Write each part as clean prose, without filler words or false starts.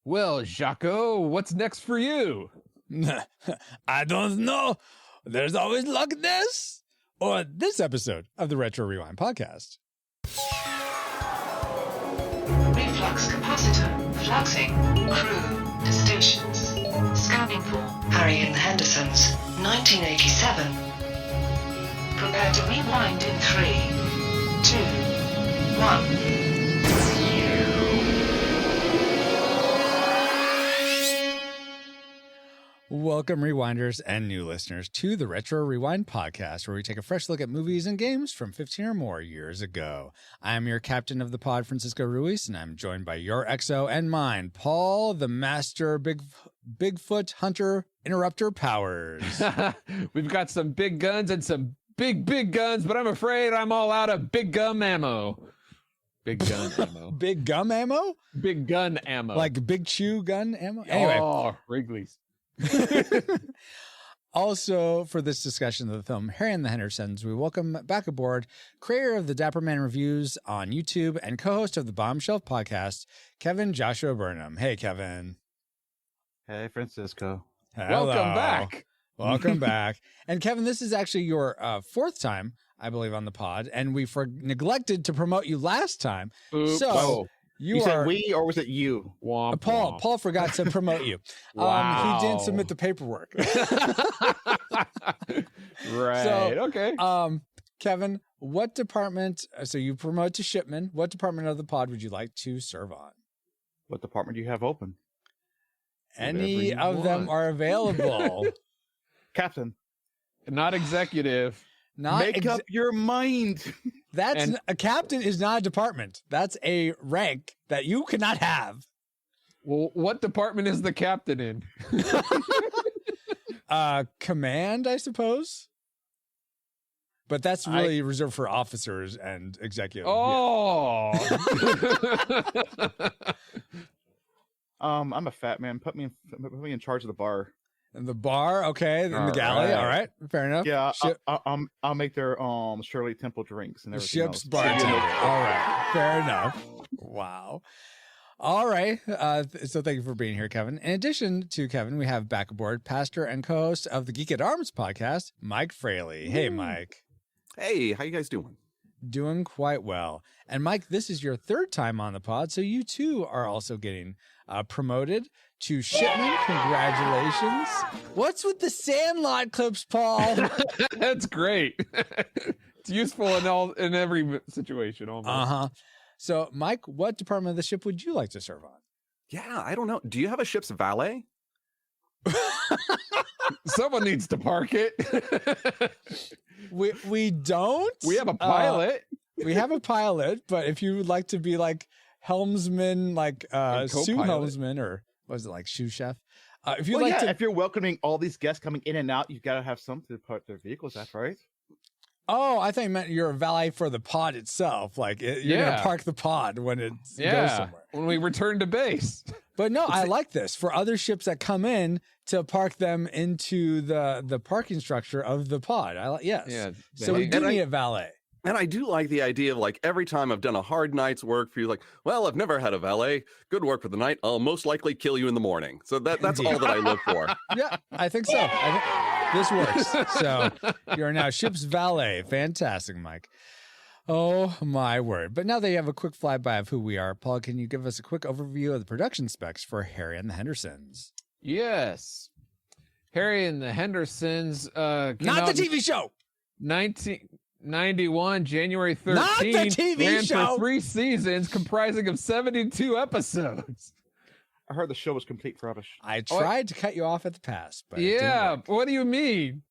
Well, Jaco, what's next for you? I don't know. There's always luck in this. Or this episode of the Retro Rewind podcast. Reflux capacitor, fluxing, crew, to stations. Scanning for Harry and the Hendersons, 1987. Prepare to rewind in 3, 2, 1. Welcome, rewinders and new listeners, to the Retro Rewind podcast, where we take a fresh look at movies and games from 15 or more years ago. I am your captain of the pod, Francisco Ruiz, and I'm joined by your XO and mine, Paul, the master Bigfoot hunter interrupter powers. We've got some big guns and some big guns, but I'm afraid I'm all out of big gum ammo. Big gun ammo. Big gum ammo? Big gun ammo. Like big chew gun ammo? Anyway. Oh, Wrigley's. Also, for this discussion of the film Harry and the Hendersons, we welcome back aboard creator of the Dapper Man Reviews on YouTube and co-host of the Bomb Shelf podcast, Kevin Joshua Burnham. Hey, Kevin. Hey, Francisco. Hello. Welcome back. Welcome back. And Kevin, this is actually your fourth time, I believe, on the pod, and we neglected to promote you last time. Oops. So you said we, or was it you? Womp, Paul. womp. Paul forgot to promote you. Wow. He didn't submit the paperwork. Right. So, okay. Kevin, what department? So you promote to shipman. What department of the pod would you like to serve on? What department do you have open? Any of them are available. Captain. Not executive. Make up your mind. A captain is not a department. That's a rank that you cannot have. Well, what department is the captain in? Command, I suppose. But that's really reserved for officers and executives. Oh. Yeah. I'm a fat man. Put me in charge of the bar. And the bar, okay, in the galley. Right. All right, fair enough. Yeah, I'll make their Shirley Temple drinks and everything. Ship's bartender. All right, fair enough. Wow. All right. So thank you for being here, Kevin. In addition to Kevin, we have back aboard pastor and co-host of the Geek at Arms podcast, Mike Fraley. Hey, Mike. Hey, how you guys doing? Doing quite well. And Mike, this is your third time on the pod, so you too are also getting promoted to shipman. Congratulations. What's with the Sandlot clips, Paul? That's great. It's useful in every situation almost. Uh-huh. So, Mike, what department of the ship would you like to serve on? Yeah, I don't know. Do you have a ship's valet? Someone needs to park it. We don't. We have a pilot. We have a pilot, but if you would like to be like helmsman, like sous helmsman, or was it like sous chef? If you if you're welcoming all these guests coming in and out, you've got to have something to put their vehicles. That's right. Oh, I thought you meant you're a valet for the pod itself. Like you're gonna park the pod when it goes somewhere. When we return to base. But no, I like this for other ships that come in to park them into the parking structure of the pod. Yes. Yeah, so we do need a valet. And I do like the idea of like every time I've done a hard night's work for you, like, well, I've never had a valet. Good work for the night. I'll most likely kill you in the morning. So that's all that I look for. Yeah, I think so. This works. So you're now ship's valet. Fantastic, Mike. Oh, my word. But now that you have a quick flyby of who we are, Paul, can you give us a quick overview of the production specs for Harry and the Hendersons? Yes. Harry and the Hendersons. Not the TV show! 1991, January 13th. Not the TV ran show! for 3 seasons, comprising of 72 episodes. I heard the show was complete rubbish. I tried to cut you off at the pass, but yeah, what do you mean?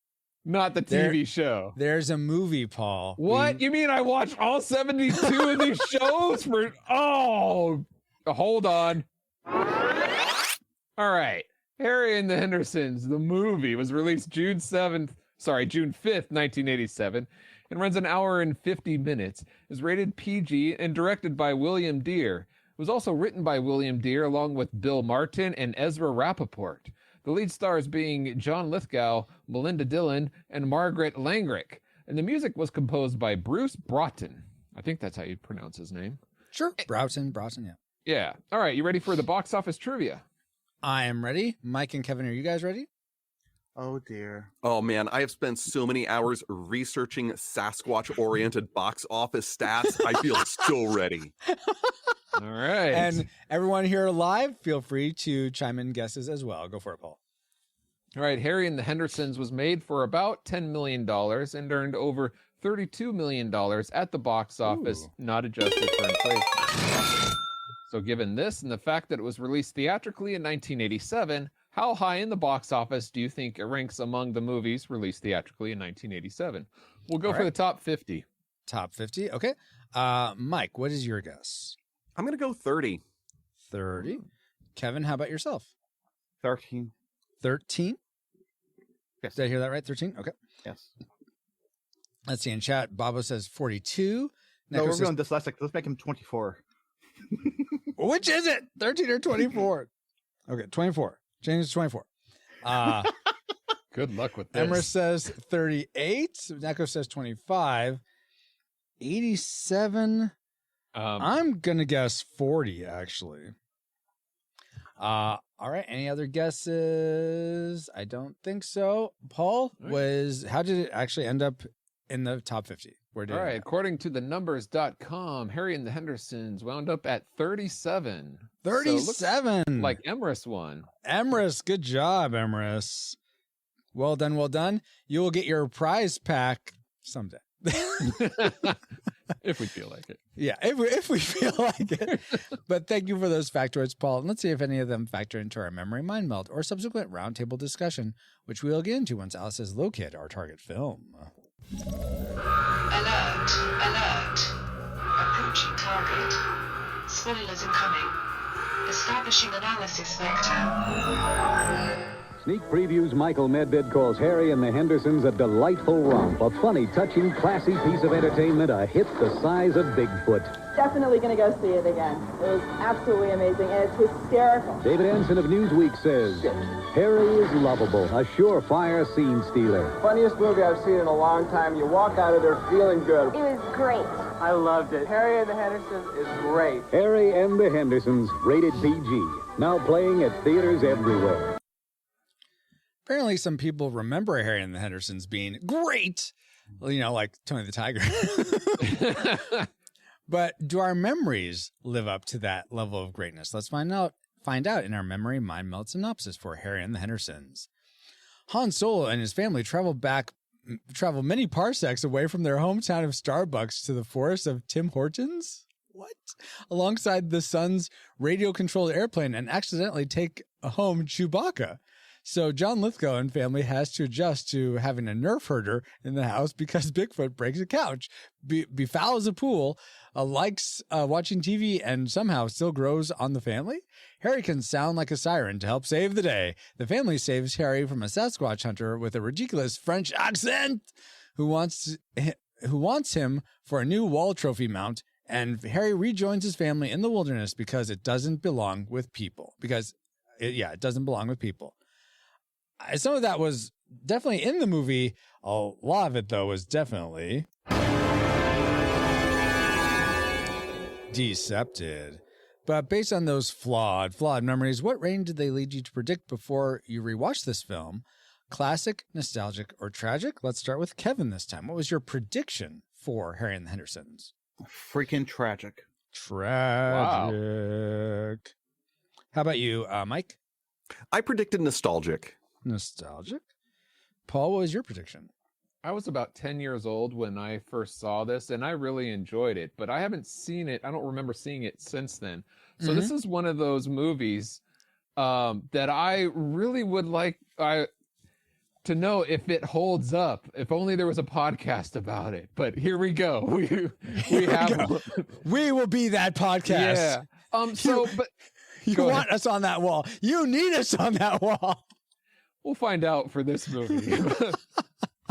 Not the TV show. There's a movie, Paul. What? You mean I watched all 72 of these shows for... Oh, hold on. All right. Harry and the Hendersons, the movie, was released June 5th, 1987, and runs an hour and 50 minutes, is rated PG, and directed by William Deere. It was also written by William Deere along with Bill Martin and Ezra Rappaport. The lead stars being John Lithgow, Melinda Dillon, and Margaret Langrick. And the music was composed by Bruce Broughton. I think that's how you pronounce his name. Sure. Broughton, yeah. Yeah. All right. You ready for the box office trivia? I am ready. Mike and Kevin, are you guys ready? Oh dear. Oh man, I have spent so many hours researching Sasquatch-oriented box office stats. I feel so ready. All right. And everyone here live, feel free to chime in guesses as well. Go for it, Paul. All right. Harry and the Hendersons was made for about $10 million and earned over $32 million at the box office, not adjusted for inflation. So given this and the fact that it was released theatrically in 1987, how high in the box office do you think it ranks among the movies released theatrically in 1987? We'll go for the top 50. Top 50. Okay. Mike, what is your guess? I'm going to go 30. 30. Kevin, how about yourself? 13. 13? Yes. Did I hear that right? 13? Okay. Yes. Let's see. In chat, Babo says 42. No, Neko we're says, going dyslexic. Let's make him 24. which is it? 13 or 24? Okay, 24. Change to 24. Good luck with this. Emma says 38. Neko says 25. 87. I'm going to guess 40, actually. All right. Any other guesses? I don't think so. Paul, how did it actually end up in the top 50? Where did All right. According to the numbers.com, Harry and the Hendersons wound up at 37. 37. So like Emrys won. Emrys, good job, Emrys. Well done, well done. You will get your prize pack someday. If we feel like it. Yeah, if we feel like it. But thank you for those factoids, Paul. And let's see if any of them factor into our memory mind meld or subsequent roundtable discussion, which we'll get into once Alice has located our target film. Alert, alert. Approaching target. Spoilers incoming. Establishing analysis vector. Sneak previews Michael Medved calls Harry and the Hendersons a delightful romp, a funny, touching, classy piece of entertainment, a hit the size of Bigfoot. Definitely going to go see it again. It was absolutely amazing, and it's hysterical. David Anson of Newsweek says, Harry is lovable, a surefire scene stealer. Funniest movie I've seen in a long time. You walk out of there feeling good. It was great. I loved it. Harry and the Hendersons is great. Harry and the Hendersons, rated PG, now playing at theaters everywhere. Apparently, some people remember Harry and the Hendersons being great, like Tony the Tiger. But do our memories live up to that level of greatness? Let's find out in our memory mind meld synopsis for Harry and the Hendersons. Han Solo and his family travel many parsecs away from their hometown of Starbucks to the forest of Tim Hortons. What? Alongside the son's radio-controlled airplane and accidentally take home Chewbacca. So John Lithgow and family has to adjust to having a Nerf herder in the house because Bigfoot breaks a couch, befouls a pool, likes watching TV, and somehow still grows on the family. Harry can sound like a siren to help save the day. The family saves Harry from a Sasquatch hunter with a ridiculous French accent who wants him for a new wall trophy mount. And Harry rejoins his family in the wilderness because it doesn't belong with people. It doesn't belong with people. Some of that was definitely in the movie. A lot of it, though, was definitely decepted. But based on those flawed memories, what rating did they lead you to predict before you rewatched this film? Classic, nostalgic, or tragic? Let's start with Kevin this time. What was your prediction for Harry and the Hendersons? Freaking tragic. Tragic. Wow. How about you, Mike? I predicted nostalgic. Nostalgic. Paul, what was your prediction? I was about 10 years old when I first saw this, and I really enjoyed it, but I haven't seen it. I don't remember seeing it since then. So this is one of those movies that I really would like to know if it holds up. If only there was a podcast about it. But here we go. We have. We will be that podcast. Yeah. You want us on that wall. You need us on that wall. We'll find out for this movie.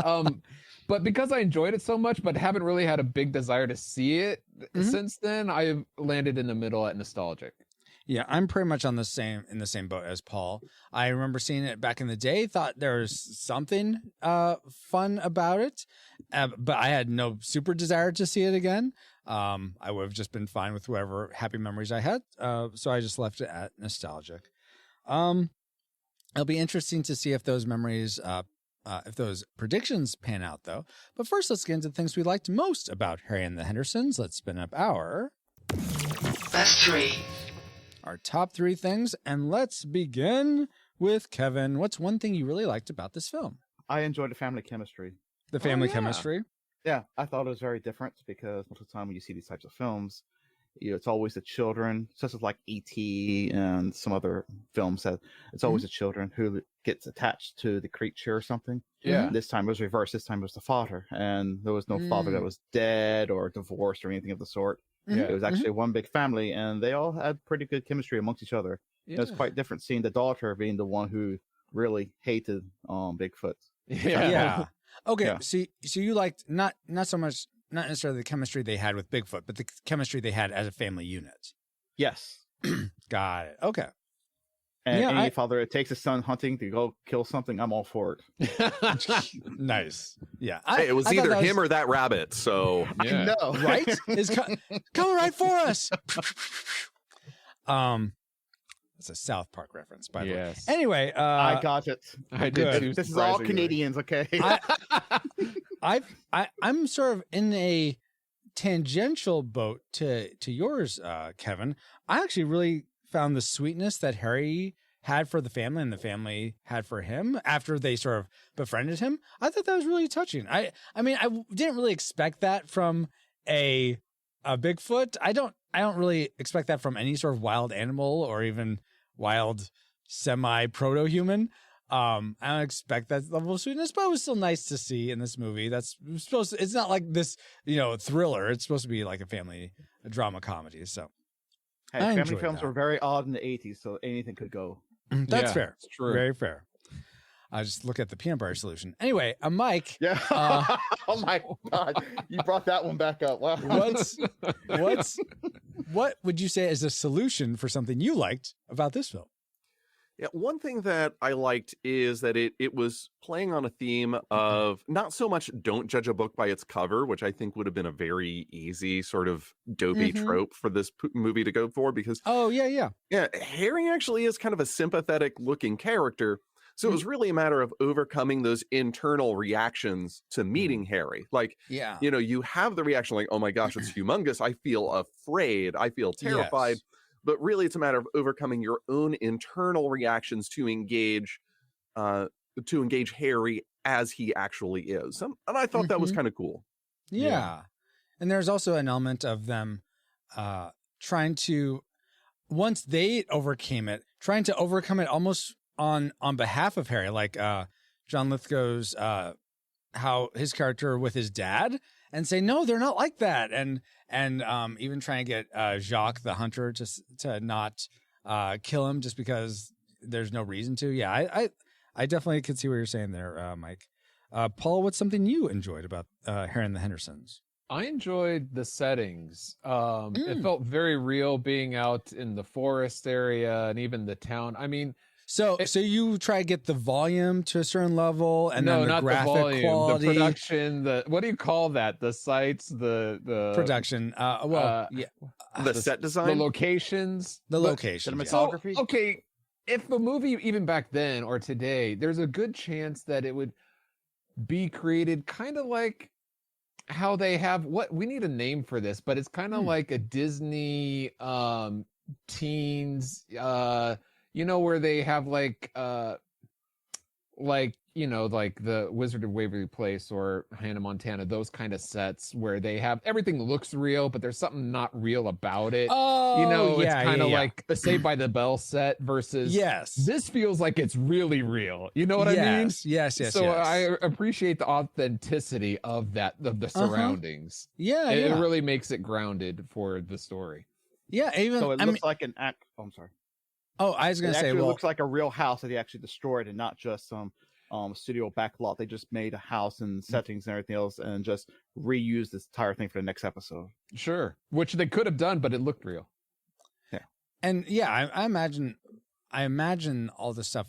But because I enjoyed it so much, but haven't really had a big desire to see it since then, I've landed in the middle at nostalgic. Yeah, I'm pretty much in the same boat as Paul. I remember seeing it back in the day, thought there was something fun about it, but I had no super desire to see it again. I would have just been fine with whoever happy memories I had, so I just left it at nostalgic. It'll be interesting to see if those memories, if those predictions pan out, though. But first, let's get into the things we liked most about Harry and the Hendersons. Let's spin up our Best 3. Our top 3 things, and let's begin with Kevin. What's one thing you really liked about this film? I enjoyed the family chemistry. The family yeah. chemistry? Yeah, I thought it was very different because most of the time when you see these types of films, it's always the children, such as like E.T. and some other films that it's always the children who gets attached to the creature or something. Yeah. This time it was reversed. This time it was the father, and there was no father that was dead or divorced or anything of the sort. Yeah. It was actually one big family, and they all had pretty good chemistry amongst each other. Yeah. It was quite different seeing the daughter being the one who really hated Bigfoot. Yeah. Okay, Yeah. so you liked not necessarily the chemistry they had with Bigfoot, but the chemistry they had as a family unit. Yes. Got it. Okay. And Yeah, any father that takes his son hunting to go kill something, I'm all for it. Nice. Yeah. Hey, it was I thought either that him or that rabbit. So Yeah. No. right? It's coming right for us. It's a South Park reference, by the way. Yes. Anyway, I got it. I good. did too. This is all surprisingly. Canadians, okay? I'm sort of in a tangential boat to yours, Kevin. I actually really found the sweetness that Harry had for the family and the family had for him after they sort of befriended him. I thought that was really touching. I mean, I didn't really expect that from a Bigfoot. I don't really expect that from any sort of wild animal or even wild semi-proto-human. I don't expect that level of sweetness, but it was still nice to see in this movie. It's not like this, thriller. It's supposed to be like a drama comedy. So Hey, I family enjoyed films that. were very odd in the 80s, so anything could go. that's Yeah, fair. it's true. Very fair. I just look at the peanut butter solution. Anyway, Mike, Yeah. Oh my God. You brought that one back up. Wow. what would you say is a solution for something you liked about this film? yeah, one thing that I liked is that it was playing on a theme of not so much don't judge a book by its cover, which I think would have been a very easy sort of dopey trope for this movie to go for, because Oh, yeah. Harry actually is kind of a sympathetic looking character. So it was really a matter of overcoming those internal reactions to meeting Harry. Like, Yeah. you have the reaction like, oh my gosh, it's humongous. I feel afraid. I feel terrified. Yes. But really, it's a matter of overcoming your own internal reactions to engage Harry as he actually is. And I thought that was kind of cool. Yeah. And there's also an element of them trying to, once they overcame it, trying to overcome it almost on behalf of Harry, like John Lithgow's how his character with his dad, and say, no, they're not like that. And even trying to get Jacques the hunter to not kill him just because there's no reason to. Yeah, I definitely could see what you're saying there, Mike. Paul, what's something you enjoyed about Harry and the Hendersons? I enjoyed the settings. It felt very real being out in the forest area and even the town. I mean, So you try to get the volume to a certain level, and no, then the not graphic the volume, quality, the production, what do you call that? The sites, the production. The set the design? locations. The But- location. Cinematography? So, okay, if a movie even back then or today, there's a good chance that it would be created kind of like how they have we need a name for this, but it's kind of like a Disney teens where they have like the Wizard of Waverly Place or Hannah Montana, those kind of sets where they have everything looks real, but there's something not real about it. Oh, It's kind of like a Saved by the Bell set versus yes. this feels like it's really real. You know what I mean? Yes. So yes. I appreciate the authenticity of the surroundings. Yeah, It yeah. really makes it grounded for the story. Yeah, even So it I looks mean, like an act. Oh, I'm sorry. oh, I was It gonna say, actually well, looks like a real house that they actually destroyed, and not just some studio backlot. They just made a house and settings and everything else, and just reused this entire thing for the next episode. Sure. Which they could have done, but it looked real. And yeah, I imagine all the stuff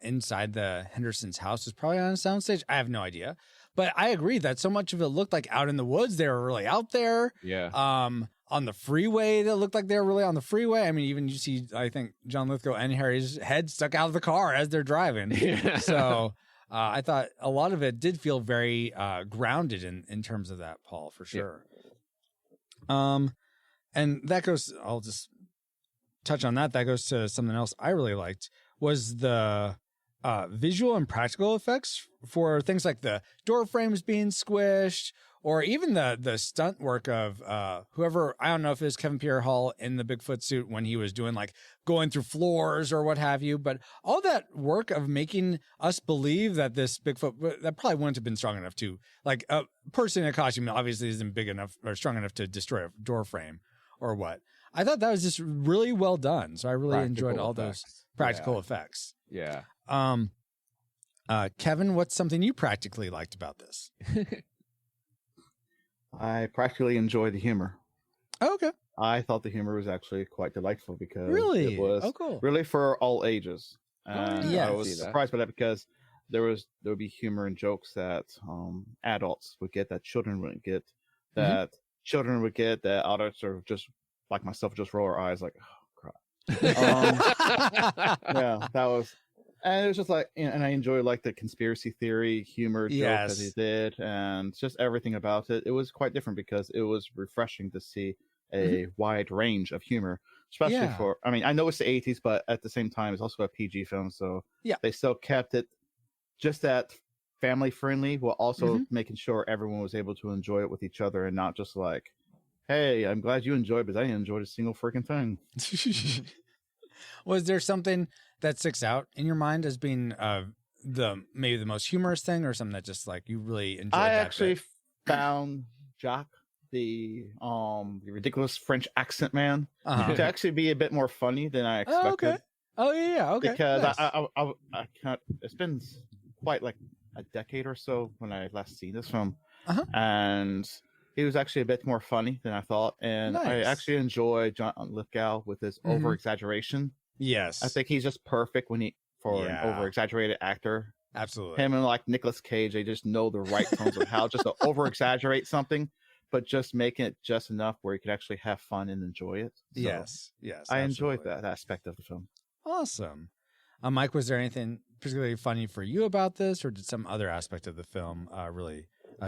inside the Hendersons' house is probably on a soundstage. I have no idea, but I agree that so much of it looked like out in the woods. They were really out there. Yeah. On the freeway, that looked like they were really on the freeway. I mean, even you see, I think John Lithgow and Harry's head stuck out of the car as they're driving. Yeah. So I thought a lot of it did feel very grounded in terms of that, Paul, for sure. Yeah. And that goes. I'll just touch on that. That goes to something else I really liked was the visual and practical effects for things like the door frames being squished, or even the stunt work of whoever, I don't know if it was Kevin Pierre Hall in the Bigfoot suit when he was doing like going through floors or what have you. But all that work of making us believe that this Bigfoot, that probably wouldn't have been strong enough to, like a person in a costume obviously isn't big enough or strong enough to destroy a door frame or what. I thought that was just really well done. So I really enjoyed all those practical effects. Yeah. Kevin, what's something you practically liked about this? I practically enjoyed the humor. Oh, okay. I thought the humor was actually quite delightful because really? It was cool. really for all ages. And yeah, I was surprised by that because there would be humor and jokes that adults would get that children wouldn't get, that children would get that adults are just like myself just roll our eyes like, oh crap. Yeah, that was. And it was just like, and I enjoyed like the conspiracy theory humor joke that he did, and just everything about it. It was quite different because it was refreshing to see a wide range of humor, especially for. I mean, I know it's the 80s, but at the same time, it's also a PG film, so they still kept it just that family friendly, while also making sure everyone was able to enjoy it with each other, and not just like, "Hey, I'm glad you enjoyed, but I didn't enjoy a single freaking thing." Was there something that sticks out in your mind as being maybe the most humorous thing, or something that just like you really enjoyed? I actually found Jacques, the ridiculous French accent man, to actually be a bit more funny than I expected. Oh yeah, okay. Because I can't. It's been quite like a decade or so when I last seen this film, and he was actually a bit more funny than I thought, and I actually enjoy John Lithgow with his over exaggeration. Yes, I think he's just perfect an over exaggerated actor. Absolutely, him and like Nicolas Cage, they just know the right tones of how just to over exaggerate something, but just making it just enough where you can actually have fun and enjoy it. So yes, I enjoyed that aspect of the film. Awesome. Mike, was there anything particularly funny for you about this, or did some other aspect of the film really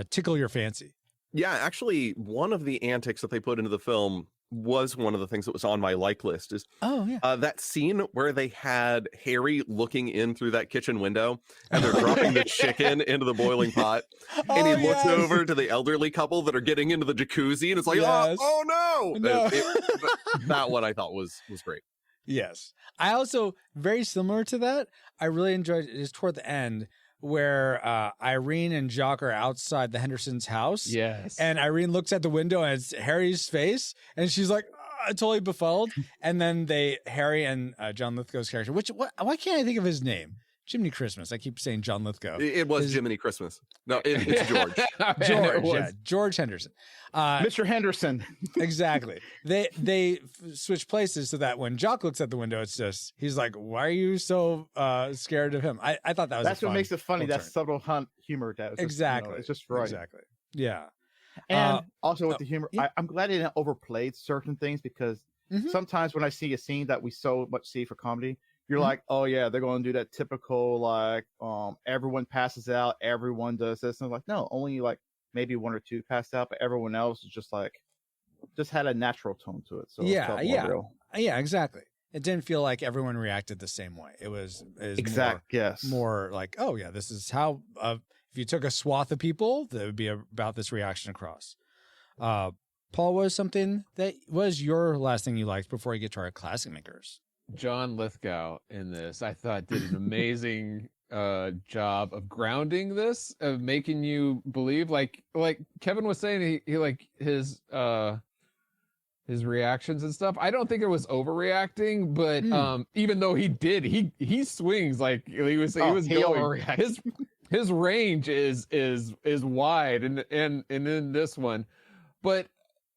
tickle your fancy? Yeah, actually, one of the antics that they put into the film was one of the things that was on my like list is that scene where they had Harry looking in through that kitchen window and they're dropping the chicken into the boiling pot, and he looks over to the elderly couple that are getting into the jacuzzi, and it's like, oh no. That one I thought was great. Yes. I also, very similar to that, I really enjoyed it is toward the end where Irene and Jacques are outside the Hendersons' house. Yes. And Irene looks at the window and it's Harry's face, and she's like totally befuddled. And then Harry and John Lithgow's character, why can't I think of his name? Jiminy Christmas. I keep saying John Lithgow. It was Jiminy Christmas. No, it's George. George Henderson. Mr. Henderson. Exactly. They switch places so that when Jock looks at the window, it's just, he's like, why are you so scared of him? I thought that was That's what makes it funny. That subtle humor. That was exactly. It's just right. Exactly. Yeah. And also with the humor, I'm glad they didn't overplay certain things, because sometimes when I see a scene that we so much see for comedy, you're like, oh yeah, they're going to do that typical, like, everyone passes out, everyone does this. And I'm like, no, only like maybe one or two passed out, but everyone else is just like, just had a natural tone to it. So it felt more real. Yeah, exactly. It didn't feel like everyone reacted the same way. It was more like, oh yeah, this is how, if you took a swath of people, that would be about this reaction across. Paul, was something that was your last thing you liked before we get to our classic makers? John Lithgow in this, I thought, did an amazing job of grounding this, of making you believe, like Kevin was saying, he like his reactions and stuff. I don't think it was overreacting, but even though he swings like he was going. His range is wide, and in this one, but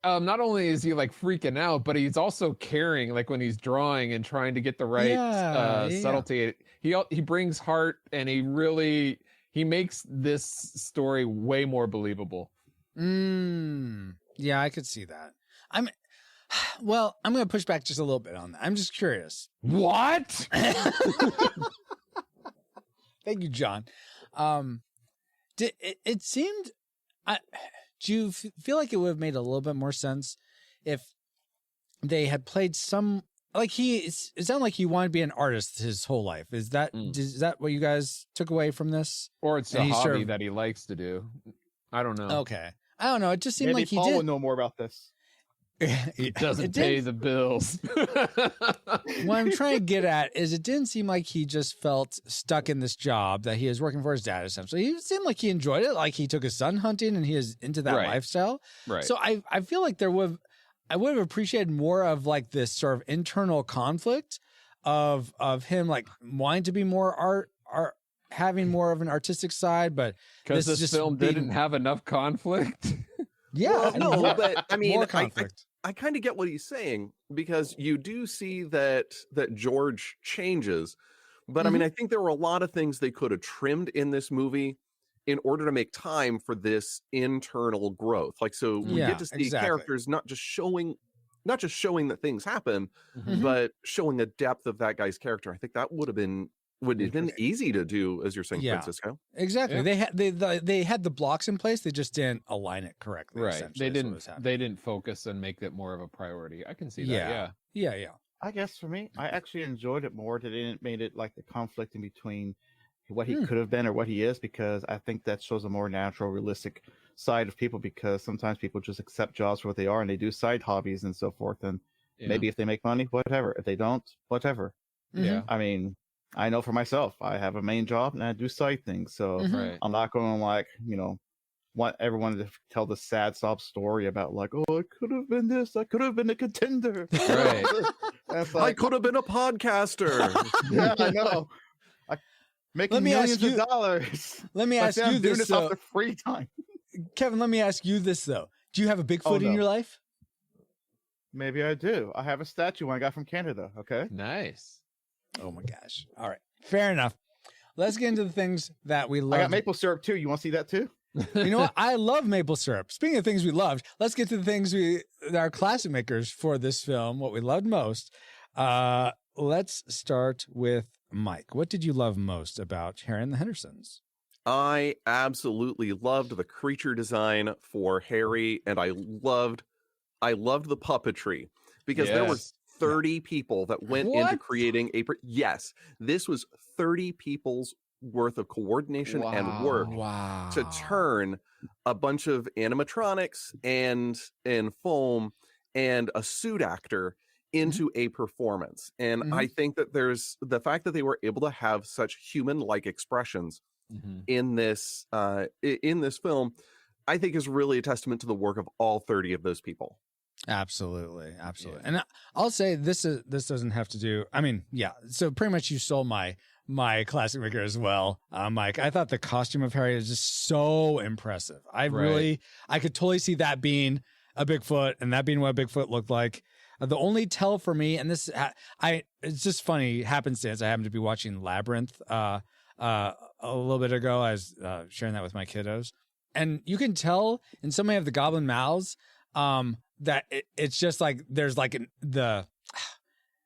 not only is he like freaking out, but he's also caring, like when he's drawing and trying to get the right subtlety. He brings heart, and he makes this story way more believable. Yeah, I could see that. I'm going to push back just a little bit on that. I'm just curious. What? Thank you, John. It seemed, do you feel like it would have made a little bit more sense if they had played some, like it sounded like he wanted to be an artist his whole life. Is that what you guys took away from this? Or it's a hobby that he likes to do. I don't know. Okay. I don't know. It just seemed Maybe like he Paul did. would know more about this. It doesn't pay the bills. What I'm trying to get at is it didn't seem like he just felt stuck in this job that he was working for his dad, essentially. He seemed like he enjoyed it, like he took his son hunting and he is into that lifestyle. Right. So I feel like I would have appreciated more of like this sort of internal conflict of him like wanting to be more art having more of an artistic side, but because this film didn't have enough conflict. Yeah, well, no, but I mean, I kind of get what he's saying, because you do see that George changes, but I mean, I think there were a lot of things they could have trimmed in this movie in order to make time for this internal growth. Like, so we get to see characters not just showing that things happen, but showing the depth of that guy's character. I think that would have been easy to do, as you're saying, Francisco. Exactly. Yeah. They had the blocks in place. They just didn't align it correctly. Right. They didn't focus and make it more of a priority. I can see that. Yeah. I guess for me, I actually enjoyed it more that it made it like the conflict in between what he could have been or what he is, because I think that shows a more natural, realistic side of people, because sometimes people just accept jobs for what they are and they do side hobbies and so forth. And maybe if they make money, whatever. If they don't, whatever. Yeah. I mean, I know for myself, I have a main job and I do side things. So I'm not going to want everyone to tell the sad sob story about like, oh, I could have been this. I could have been a contender. Right. I could have been a podcaster. Yeah, I know. Making millions of dollars. Let me ask you this, off the free time. Kevin, let me ask you this, though. Do you have a Bigfoot in your life? Maybe I do. I have a statue I got from Canada. Okay. Nice. Oh my gosh. All right. Fair enough. Let's get into the things that we love. I got maple syrup too. You want to see that too? You know what? I love maple syrup. Speaking of things we loved, let's get to the things that are classic makers for this film, what we loved most. Let's start with Mike. What did you love most about Harry and the Hendersons? I absolutely loved the creature design for Harry, and I loved the puppetry, because there were 30 people that went into creating yes, this was 30 people's worth of coordination and work to turn a bunch of animatronics and foam and a suit actor into a performance. And I think that there's the fact that they were able to have such human-like expressions in this film, I think is really a testament to the work of all 30 of those people. Absolutely. And I'll say this doesn't have to do, I mean, so pretty much you stole my classic maker as well, Mike. I thought the costume of Harry is just so impressive. I could totally see that being a Bigfoot and that being what a Bigfoot looked like. The only tell for me, and this, it's just funny happenstance. I happened to be watching Labyrinth a little bit ago. I was sharing that with my kiddos, and you can tell in so many of the goblin mouths that it's just like there's like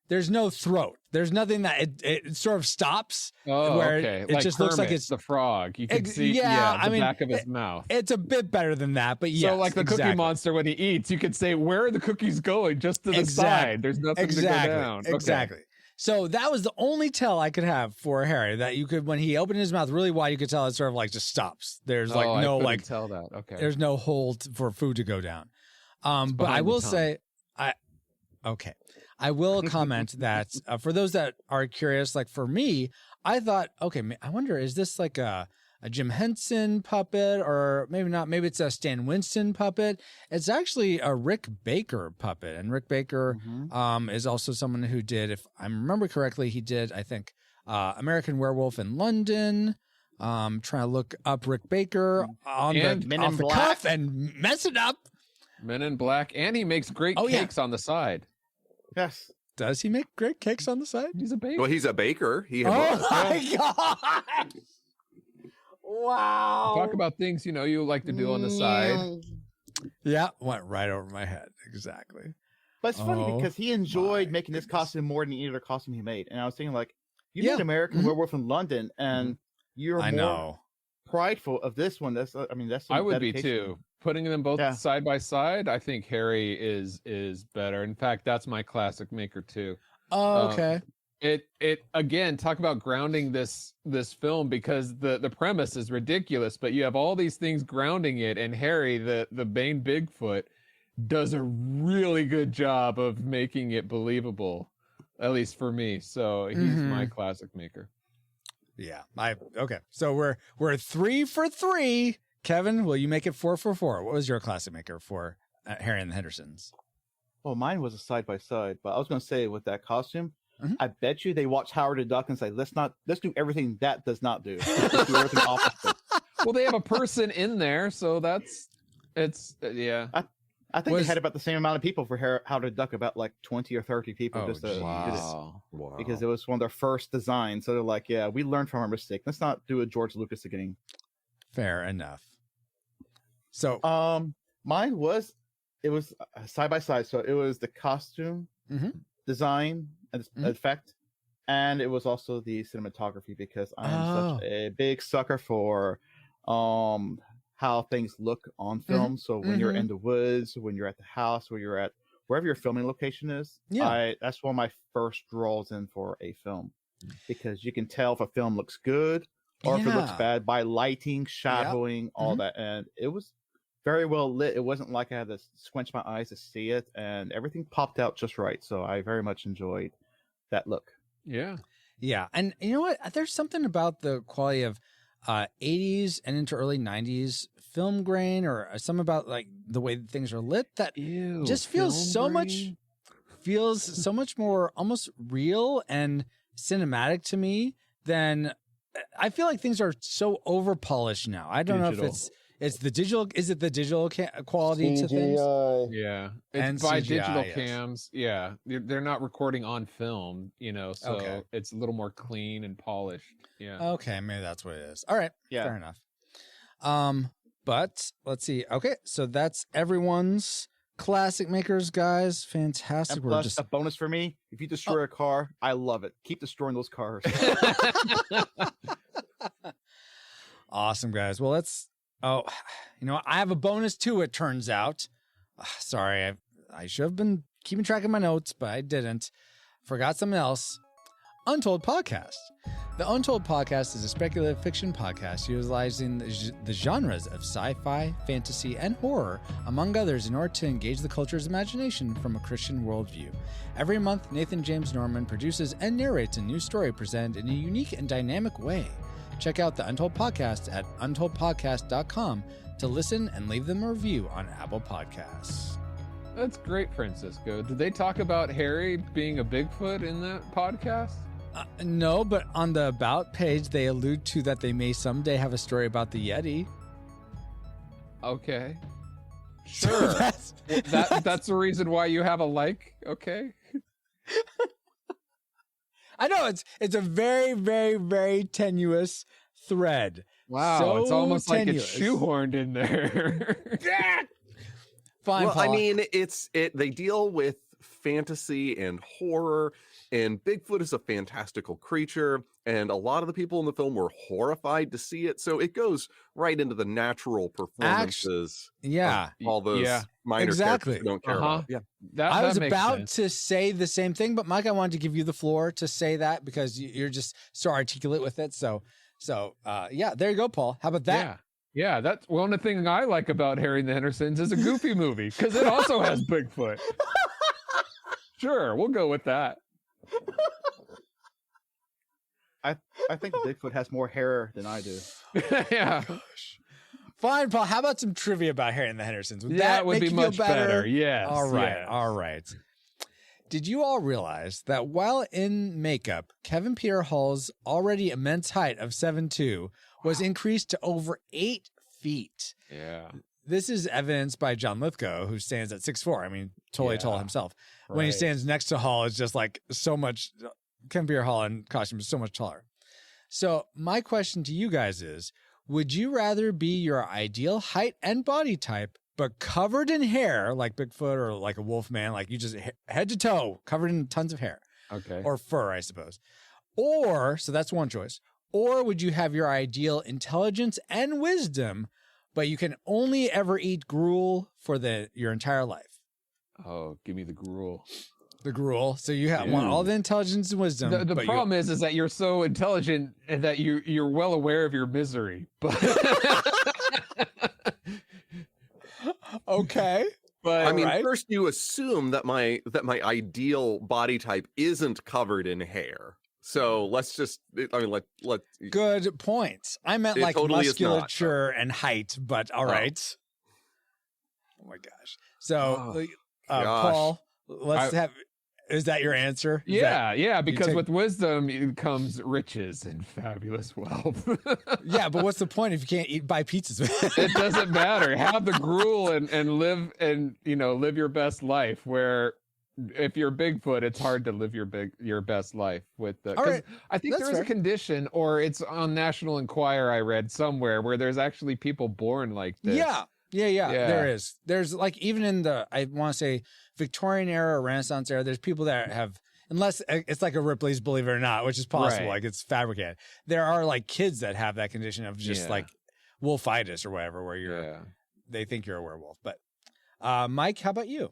there's no throat. There's nothing that it sort of stops. Oh, where okay. It just looks like it's the frog. You can see the back of his mouth. It's a bit better than that, but yes. So like the Cookie Monster when he eats, you could say, where are the cookies going? Just to the side. There's nothing to go down. Exactly. Okay. So that was the only tell I could have for Harry, that you could, when he opened his mouth really wide, you could tell it sort of like just stops. There's like no like tell that. Okay. There's no hole for food to go down. But I will say, I will comment that for those that are curious, like for me, I thought, okay, I wonder, is this like a Jim Henson puppet, or maybe not? Maybe it's a Stan Winston puppet. It's actually a Rick Baker puppet, and Rick Baker is also someone who did, if I remember correctly, he did, I think, American Werewolf in London. Trying to look up Rick Baker off the cuff and mess it up. Men in Black, and he makes great cakes on the side. Yes. Does he make great cakes on the side? He's a baker. Well, he's a baker. Oh my god! Wow. Talk about things you like to do on the side. Yeah, went right over my head. Exactly. But it's funny because he enjoyed making this costume more than any other costume he made. And I was thinking, like, you made American Werewolf in London, and you're more prideful of this one. That's I would be too. Putting them both side by side, I think Harry is better. In fact, that's my classic maker too. Oh, okay. It again, talk about grounding this film, because the premise is ridiculous, but you have all these things grounding it, and Harry, the main Bigfoot, does a really good job of making it believable, at least for me. So he's my classic maker. Yeah. Okay. So we're 3 for 3. Kevin, will you make it 4 for 4? What was your classic maker for Harry and the Hendersons? Well, mine was a side by side, but I was going to say with that costume, I bet you they watch Howard the Duck and say, let's do everything that does not do. Let's do everything opposite. Well, they have a person in there, so I think they had about the same amount of people for Howard the Duck, about like 20 or 30 people. Wow. Because it was one of their first designs. So they're like, yeah, we learned from our mistake. Let's not do a George Lucas again. Fair enough. So mine was side by side. So it was the costume design and effect, and it was also the cinematography, because I'm such a big sucker for how things look on film. So when you're in the woods, when you're at the house, when you're at wherever your filming location is, that's one of my first draws in for a film, because you can tell if a film looks good or if it looks bad by lighting, shadowing, all that. And it was very well lit. It wasn't like I had to squinch my eyes to see it, and everything popped out just right. So I very much enjoyed that look. Yeah. Yeah. And you know what? There's something about the quality of 80s and into early 90s film grain, or some about like the way things are lit, that just feels so much more almost real and cinematic to me than I feel like things are so over polished now. I don't know if it's the digital. Is it the digital quality to things? Yeah, and by CGI, digital cams. Yeah, they're not recording on film, so it's a little more clean and polished. Yeah. Okay, maybe that's what it is. All right. Yeah. Fair enough. But let's see. Okay, so that's everyone's classic makers, guys. Fantastic. And plus, a bonus for me: if you destroy a car, I love it. Keep destroying those cars. Awesome, guys. Well, let's. Oh, I have a bonus too, it turns out. Sorry, I should have been keeping track of my notes, but I didn't. Forgot something else. Untold Podcast. The Untold Podcast is a speculative fiction podcast utilizing the genres of sci-fi, fantasy, and horror, among others, in order to engage the culture's imagination from a Christian worldview. Every month, Nathan James Norman produces and narrates a new story presented in a unique and dynamic way. Check out the Untold Podcast at untoldpodcast.com to listen and leave them a review on Apple Podcasts. That's great, Francisco. Did they talk about Harry being a Bigfoot in that podcast? No, but on the About page, they allude to that they may someday have a story about the Yeti. Okay. Sure. So that's the reason why you have a like, okay? I know it's a very, very, very tenuous thread. Wow, so it's almost tenuous. Like it's shoehorned in there. Fine, well, Paul. I mean, they deal with fantasy and horror, and Bigfoot is a fantastical creature, and a lot of the people in the film were horrified to see it, so it goes right into the natural performances. All those minor characters who don't care about. Yeah, I was about to say the same thing, but Mike, I wanted to give you the floor to say that because you're just so articulate with it. So yeah, there you go, Paul. How about that? Yeah, that's one of the things I like about Harry and the Hendersons is a Goofy movie, because it also has Bigfoot. Sure, we'll go with that. I think Bigfoot has more hair than I do. Yeah. Gosh. Fine, Paul. How about some trivia about Harry and the Hendersons? That would be much better. Yes. All right. Yes. All right. Did you all realize that while in makeup, Kevin Peter Hall's already immense height of 7'2" was increased to over 8 feet? Yeah. this is evidenced by John Lithgow, who stands at 6'4". I mean, totally tall himself. When he Right. stands next to Hall, it's just like so much. Ken Beer Hall in costume is so much taller. So my question to you guys is, would you rather be your ideal height and body type, but covered in hair, like Bigfoot or like a wolf man, like you just head to toe, covered in tons of hair Okay. or fur, I suppose. Or, so that's one choice. Or would you have your ideal intelligence and wisdom, but you can only ever eat gruel for your entire life? Oh, give me the gruel. The gruel. So you want all the intelligence and wisdom. The but problem is that you're so intelligent and that you're well aware of your misery. But okay. but I mean, right. first you assume that my ideal body type isn't covered in hair. So let's just, I mean, let Good points. I meant It like totally is not, musculature and height, but all right. Oh my gosh. So, gosh. Paul, is that your answer? Is yeah, because take- with wisdom comes riches and fabulous wealth. yeah, but what's the point if you can't buy pizzas? It doesn't matter. Have the gruel and live and live your best life. Where if you're Bigfoot, it's hard to live your best life with the. All right. I think That's there is fair. a condition, or it's on National Enquirer. I read somewhere where there's actually people born like this. Yeah. Yeah. There is. There's like even in the I want to say Victorian era or Renaissance era, there's people that have, unless it's like a Ripley's Believe It or Not, which is possible, Right. like it's fabricated. There are like kids that have that condition of just Yeah. like wolfitis or whatever, where they think you're a werewolf. But Mike, how about you?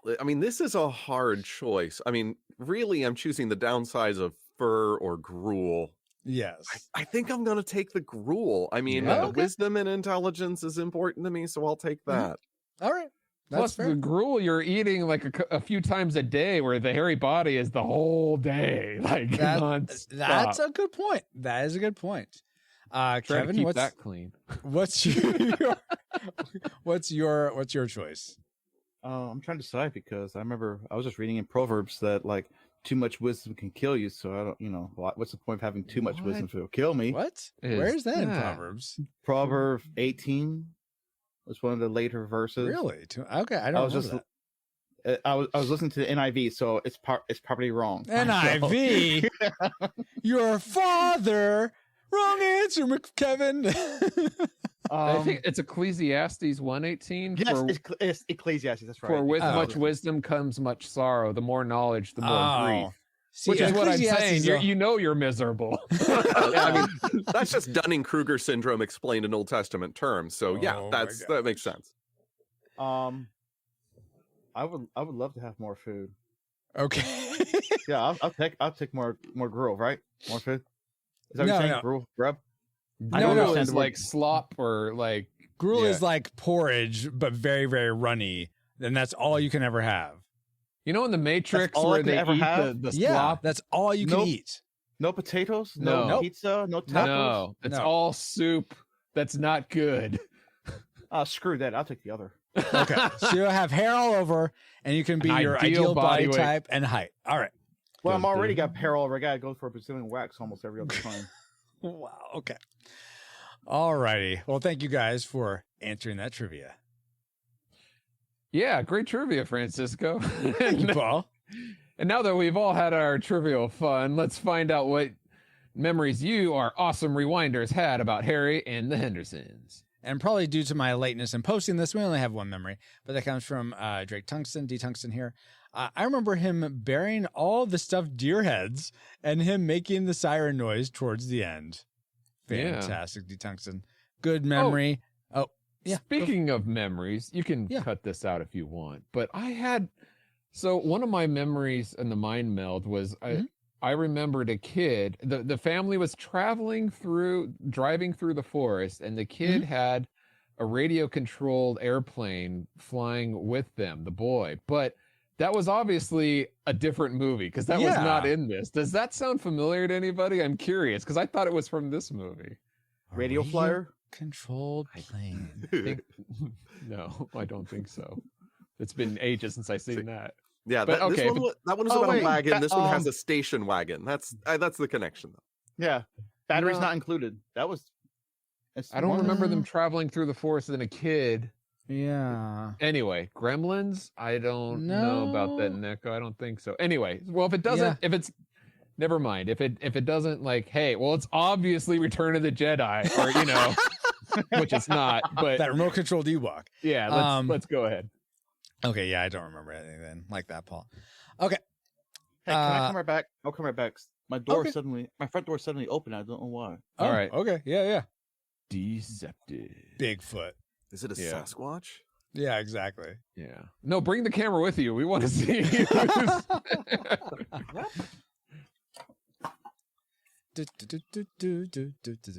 Wow, I mean, this is a hard choice. I mean, really, I'm choosing the downsides of fur or gruel. Yes. I think I'm going to take the gruel. I mean, Yeah. Okay. wisdom and intelligence is important to me, so I'll take that. All right. That's Plus fair. the gruel you're eating like a few times a day, where the hairy body is the whole day, like That's nonstop. a good point. That is a good point. Try to Kevin, keep what's that clean. what's your what's your choice? I'm trying to decide because I remember I was just reading in Proverbs that like too much wisdom can kill you. So I don't, what's the point of having too much wisdom if it'll kill me? What? Is Where is that in that? Proverbs? Proverb 18 was one of the later verses. Really? Okay, I I don't was remember just I was listening to the NIV, so it's probably wrong. that. NIV. Your father. Wrong answer, Kevin. I think it's Ecclesiastes 1:18. Yes, it's Ecclesiastes. That's right. For with Oh. much wisdom comes much sorrow. The more knowledge, the more grief. See, Which is what I'm saying. Ecclesiastes You're miserable. I mean, that's just Dunning-Kruger syndrome explained in Old Testament terms. So yeah, Oh my that makes sense. I would love to have more food. Okay. Yeah, I'll take more gruel, right? More food. Is that what No, you're saying? no. Gruel, grub. I No, don't no, know. understand It's the word. like slop or like Gruel Yeah. is like porridge, but very, very runny. And that's all you can ever have. in the Matrix all I where can they ever eat have? the Yeah, slop. that's all you can Nope. eat. No potatoes. No. No pizza. No tacos. No, it's No. all soup. That's not good. Screw that. I'll take the other. Okay. So you'll have hair all over, and you can be An your ideal ideal body body weight. type and height. All right. Well, I'm Dun, already dun. got hair all over. I gotta go for a Brazilian wax almost every other time. Wow. Okay. All righty. Well, thank you guys for answering that trivia. Yeah, great trivia, Francisco. Thank you, Paul. And now that we've all had our trivial fun, let's find out what memories you, our awesome rewinders, had about Harry and the Hendersons. And probably due to my lateness in posting this, we only have one memory, but that comes from Drake Tungsten, D Tungsten here. I remember him burying all the stuffed deer heads and him making the siren noise towards the end. Yeah. Fantastic, D Tungsten. Good memory. Oh, yeah. Speaking of memories, you can Yeah. cut this out if you want, but so one of my memories in the mind meld was I remembered a kid, the family was driving through the forest, and the kid had a radio controlled airplane flying with them, the boy, but that was obviously a different movie because that was not in this. Does that sound familiar to anybody? I'm curious because I thought it was from this movie. Radio flyer? Controlled plane. No, I don't think so. It's been ages since I've seen that. Yeah, But, that, okay, that one was Oh, about wait, a wagon. This one has um, a station wagon. That's the connection, though. Yeah. Batteries No. not included. That was I don't remember them traveling through the forest as a kid. Yeah. Anyway, Gremlins? I don't know about that, Neko. I don't think so. Anyway, well, if it doesn't, if it's, never mind. If it doesn't like, hey, well, it's obviously Return of the Jedi, or you know, which it's not. But that remote controlled Ewok. Yeah, let's go ahead. Okay, yeah, I don't remember anything then like that, Paul. Okay. Hey, can I come right back? I'll come right back. My front door suddenly opened. I don't know why. All right. Okay. Yeah. Deceptive. Bigfoot. Is it a Sasquatch? Yeah, exactly. Yeah. No, bring the camera with you. We want to see you.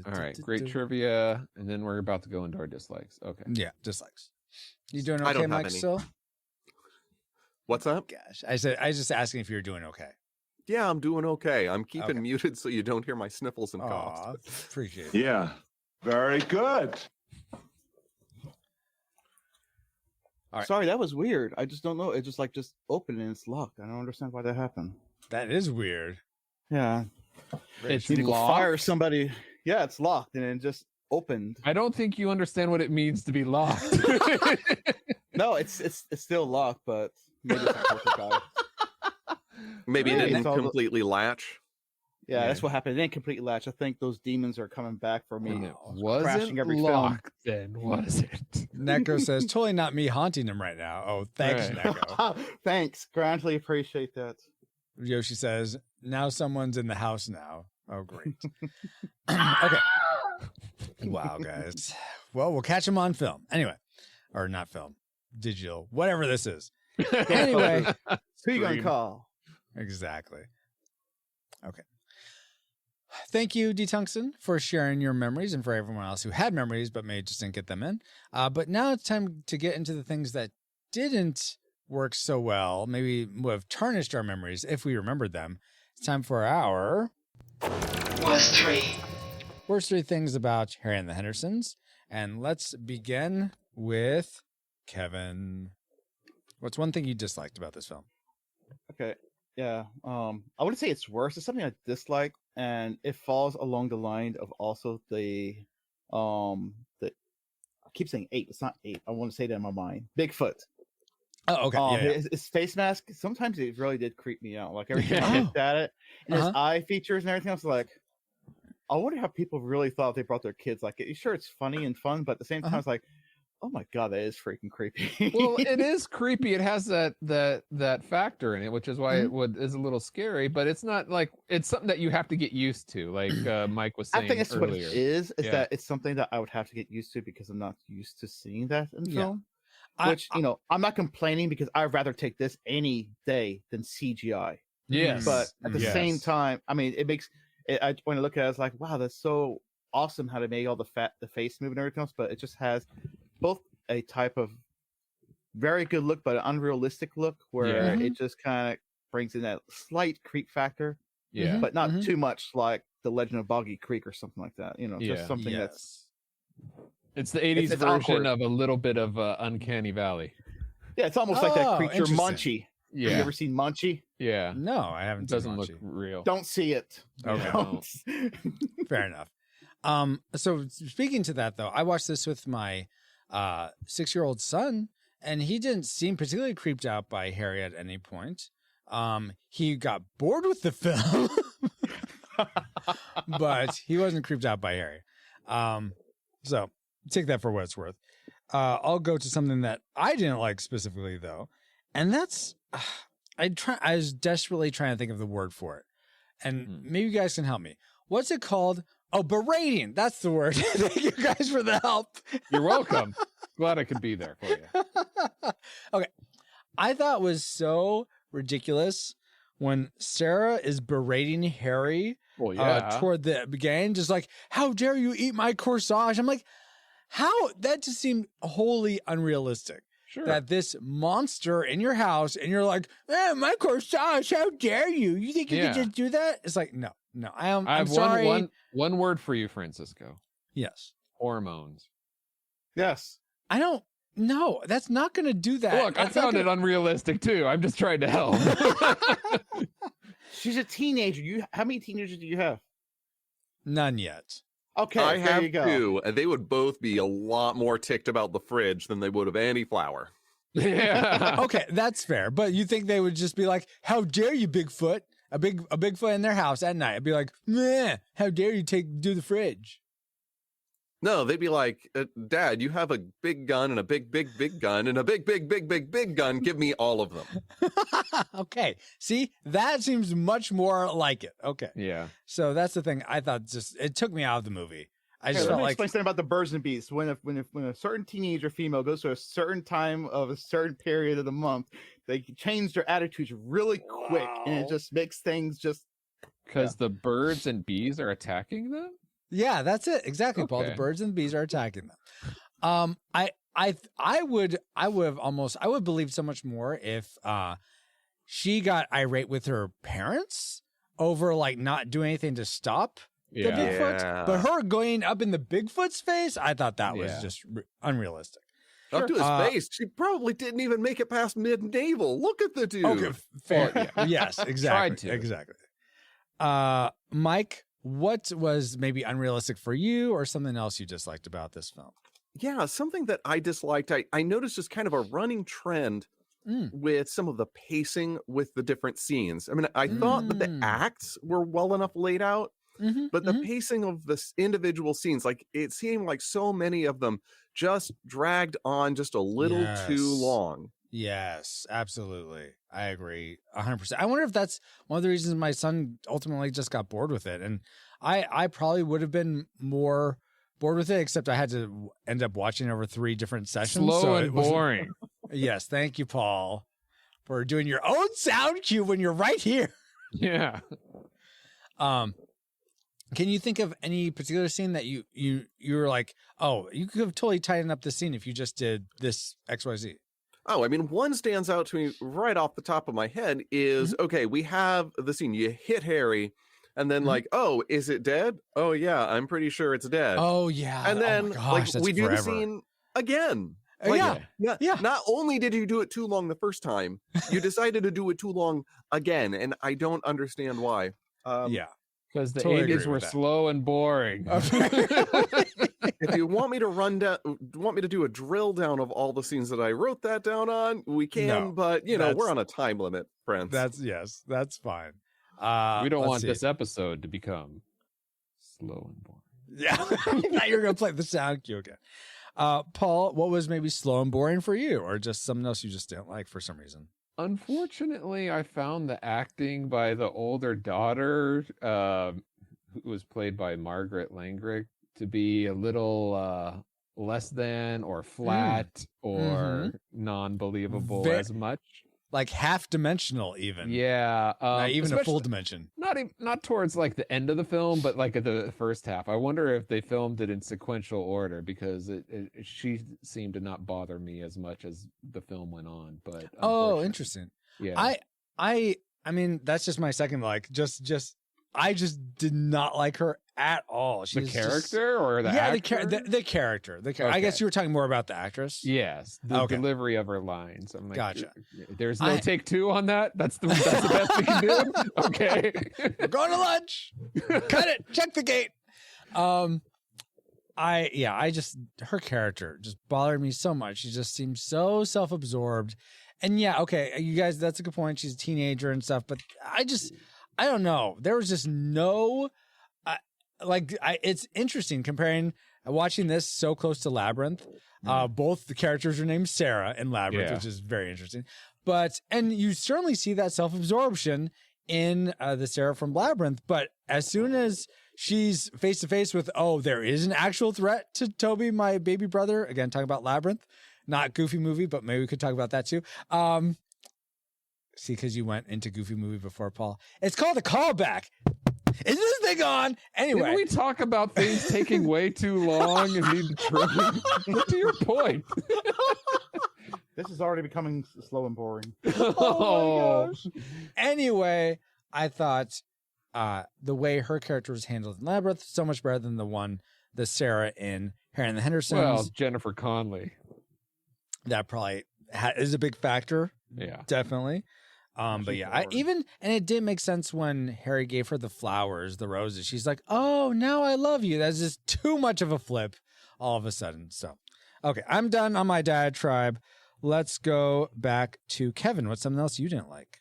All right. Great trivia. And then we're about to go into our dislikes. Okay. Yeah, dislikes. You doing okay, I don't have Mike, any. still? What's up? Gosh. I was just asking if you were doing okay. Yeah, I'm doing okay. I'm keeping muted so you don't hear my sniffles and coughs. Appreciate it. Yeah. Very good. All right. Sorry, that was weird. I just don't know. It just opened and it's locked. I don't understand why that happened. That is weird. Yeah. It's You need to locked. fire somebody. Yeah, it's locked and it just opened. I don't think you understand what it means to be locked. No, it's still locked, but maybe it's a guy. Maybe it Hey, didn't it's all the- completely latch. Yeah, that's what happened. It didn't completely latch. I think those demons are coming back for me. And it crashing wasn't every locked then, was it? Neko says, totally not me haunting him right now. Oh, thanks, Right. Neko. Thanks. Grandly appreciate that. Yoshi says, now someone's in the house now. Oh, great. Okay. Wow, guys. Well, we'll catch him on film. Anyway, or not film, digital, whatever this is. Anyway. Who you going to call? Exactly. Okay. Thank you, D. Tungsten, for sharing your memories and for everyone else who had memories but may just didn't get them in. But now it's time to get into the things that didn't work so well, maybe would have tarnished our memories if we remembered them. It's time for our worst three things about Harry and the Hendersons. And let's begin with Kevin. What's one thing you disliked about this film? Okay. Yeah. I wouldn't say it's worse. It's something I dislike, and it falls along the line of also the I keep saying 8. It's not 8. I want to say that in my mind. Bigfoot. Oh, okay. His face mask, sometimes it really did creep me out. Like every time I looked at it, and his eye features and everything, I was like, I wonder how people really thought they brought their kids. Like, sure, it's funny and fun, but at the same time, it's like, oh my god, that is freaking creepy. Well, it is creepy. It has that factor in it, which is why it is a little scary. But it's not like it's something that you have to get used to. Like Mike was saying I think that's earlier. what it is. That it's something that I would have to get used to because I'm not used to seeing that in film. Which I'm not complaining because I'd rather take this any day than CGI. Yes, but at the same time, I mean, it makes it. When I look at it, it's like, wow, that's so awesome how they make all the face move and everything else. But it just has both a type of very good look, but an unrealistic look where it just kind of brings in that slight creep factor. Yeah, but not too much like The Legend of Boggy Creek or something like that. Just something that's. It's the 80s version awkward. of a little bit of Uncanny Valley. Yeah, it's almost like that creature Munchie. Yeah. You ever seen Munchie? Yeah. No, I haven't. It doesn't seen look Munchie. real. Don't see it. Okay. Don't. Fair enough. So speaking to that though, I watched this with my 6-year-old son, and he didn't seem particularly creeped out by Harry at any point. He got bored with the film, but he wasn't creeped out by Harry. So take that for what it's worth. I'll go to something that I didn't like specifically though, and that's I was desperately trying to think of the word for it, and maybe you guys can help me. What's it called? Oh, berating. That's the word. Thank you guys for the help. You're welcome. Glad I could be there for you. Okay. I thought it was so ridiculous when Sarah is berating Harry toward the beginning, just like, how dare you eat my corsage? I'm like, how? That just seemed wholly unrealistic. Sure. That this monster in your house, and you're like, my corsage, how dare you? You think you can just do that? It's like, no. I'm have sorry. one word for you, Francisco. Yes. Hormones. Yes. I don't know. That's not going to do that. Look, I found it unrealistic too. I'm just trying to help. She's a teenager. How many teenagers do you have? None yet. Okay, I there have you go. two, and they would both be a lot more ticked about the fridge than they would of any flower. Yeah. Okay, that's fair. But you think they would just be like, "How dare you, Bigfoot?" A Bigfoot in their house at night. I'd be like, "Meh, how dare you do the fridge?" No, they'd be like, Dad, you have a big gun and a big gun and a big gun. Give me all of them. Okay. See, that seems much more like it. Okay. Yeah. So that's the thing. I thought it took me out of the movie. I just Let felt me like, explain something about the birds and bees. When a certain teenager female goes to a certain time of a certain period of the month, they change their attitudes really quick, and it just makes things just. Because the birds and bees are attacking them? yeah, that's it. Exactly, Paul. The Okay. birds and the bees are attacking them. I would believe so much more if she got irate with her parents over like not doing anything to stop the Yeah. Bigfoot. Yeah. But her going up in the Bigfoot's face, I thought that was Yeah. just unrealistic. Up to his Uh, face, she probably didn't even make it past mid-navel. Look at the dude. Okay, fair. Well, Yes, exactly. to. Exactly. Mike, what was maybe unrealistic for you or something else you disliked about this film? Yeah, something that I disliked, I noticed is kind of a running trend with some of the pacing with the different scenes. I mean, I thought that the acts were well enough laid out, but the pacing of the individual scenes, like it seemed like so many of them just dragged on just a little too Yes. long. Yes, absolutely. I agree 100%. I wonder if that's one of the reasons my son ultimately just got bored with it. And I probably would have been more bored with it, except I had to end up watching over 3 different sessions. Slow so and it wasn't- boring. Yes, thank you, Paul, for doing your own sound cue when you're right here. Yeah. Can you think of any particular scene that you were like, oh, you could have totally tightened up the scene if you just did this XYZ? Oh, I mean, one stands out to me right off the top of my head is, okay, we have the scene, you hit Harry, and then like, oh, is it dead? Oh yeah, I'm pretty sure it's dead. Oh yeah. And then oh my gosh, like we do forever. the scene again. Oh, Like, yeah. Not only did you do it too long the first time, you decided to do it too long again, and I don't understand why. Yeah. Because the Totally 80s agree were with that. slow and boring. If you want me to do a drill down of all the scenes that I wrote that down on, we can, No, but you know, we're that's- on a time limit, friends. That's fine. We don't let's want see. this episode to become slow and boring. Yeah. Now you're gonna play the sound cue again. Paul, what was maybe slow and boring for you, or just something else you just didn't like for some reason? Unfortunately, I found the acting by the older daughter, who was played by Margaret Langrick, to be a little less than or flat or non-believable Ve- as much. Like half dimensional, even. Yeah, Not even a full especially- dimension. Not towards like the end of the film, but like at the first half. I wonder if they filmed it in sequential order because she seemed to not bother me as much as the film went on. But Oh, unfortunately- interesting. Yeah, I mean, that's just my second like. I just did not like her at all. the She's character or the actor? the character. I guess Okay. you were talking more about the actress. Yes, the Okay. delivery of her lines. I'm like, Gotcha. There's no take 2 on that. That's the best we can do. Okay. We're going to lunch. Cut it. Check the gate. Her character just bothered me so much. She just seemed so self-absorbed. And yeah, okay, you guys, that's a good point. She's a teenager and stuff, but I don't know. There was just no, it's interesting watching this so close to Labyrinth. Both the characters are named Sarah in Labyrinth, Yeah. which is very interesting. And you certainly see that self-absorption in the Sarah from Labyrinth. But as soon as she's face to face with, oh, there is an actual threat to Toby, my baby brother. Again, talking about Labyrinth, not Goofy movie, but maybe we could talk about that too. See, because you went into Goofy movie before, Paul. It's called a callback. Is this thing on? Anyway. Didn't we talk about things taking way too long and need trimming? Get to your point. This is already becoming slow and boring. Oh my gosh. Anyway, I thought the way her character was handled in Labyrinth so much better than the Sarah in Harry and the Hendersons. Well, Jennifer Connelly. That probably is a big factor. Yeah. Definitely. But yeah, it did make sense when Harry gave her the flowers, the roses. She's like, "Oh, now I love you." That's just too much of a flip all of a sudden. So, okay, I'm done on my diatribe. Let's go back to Kevin. What's something else you didn't like?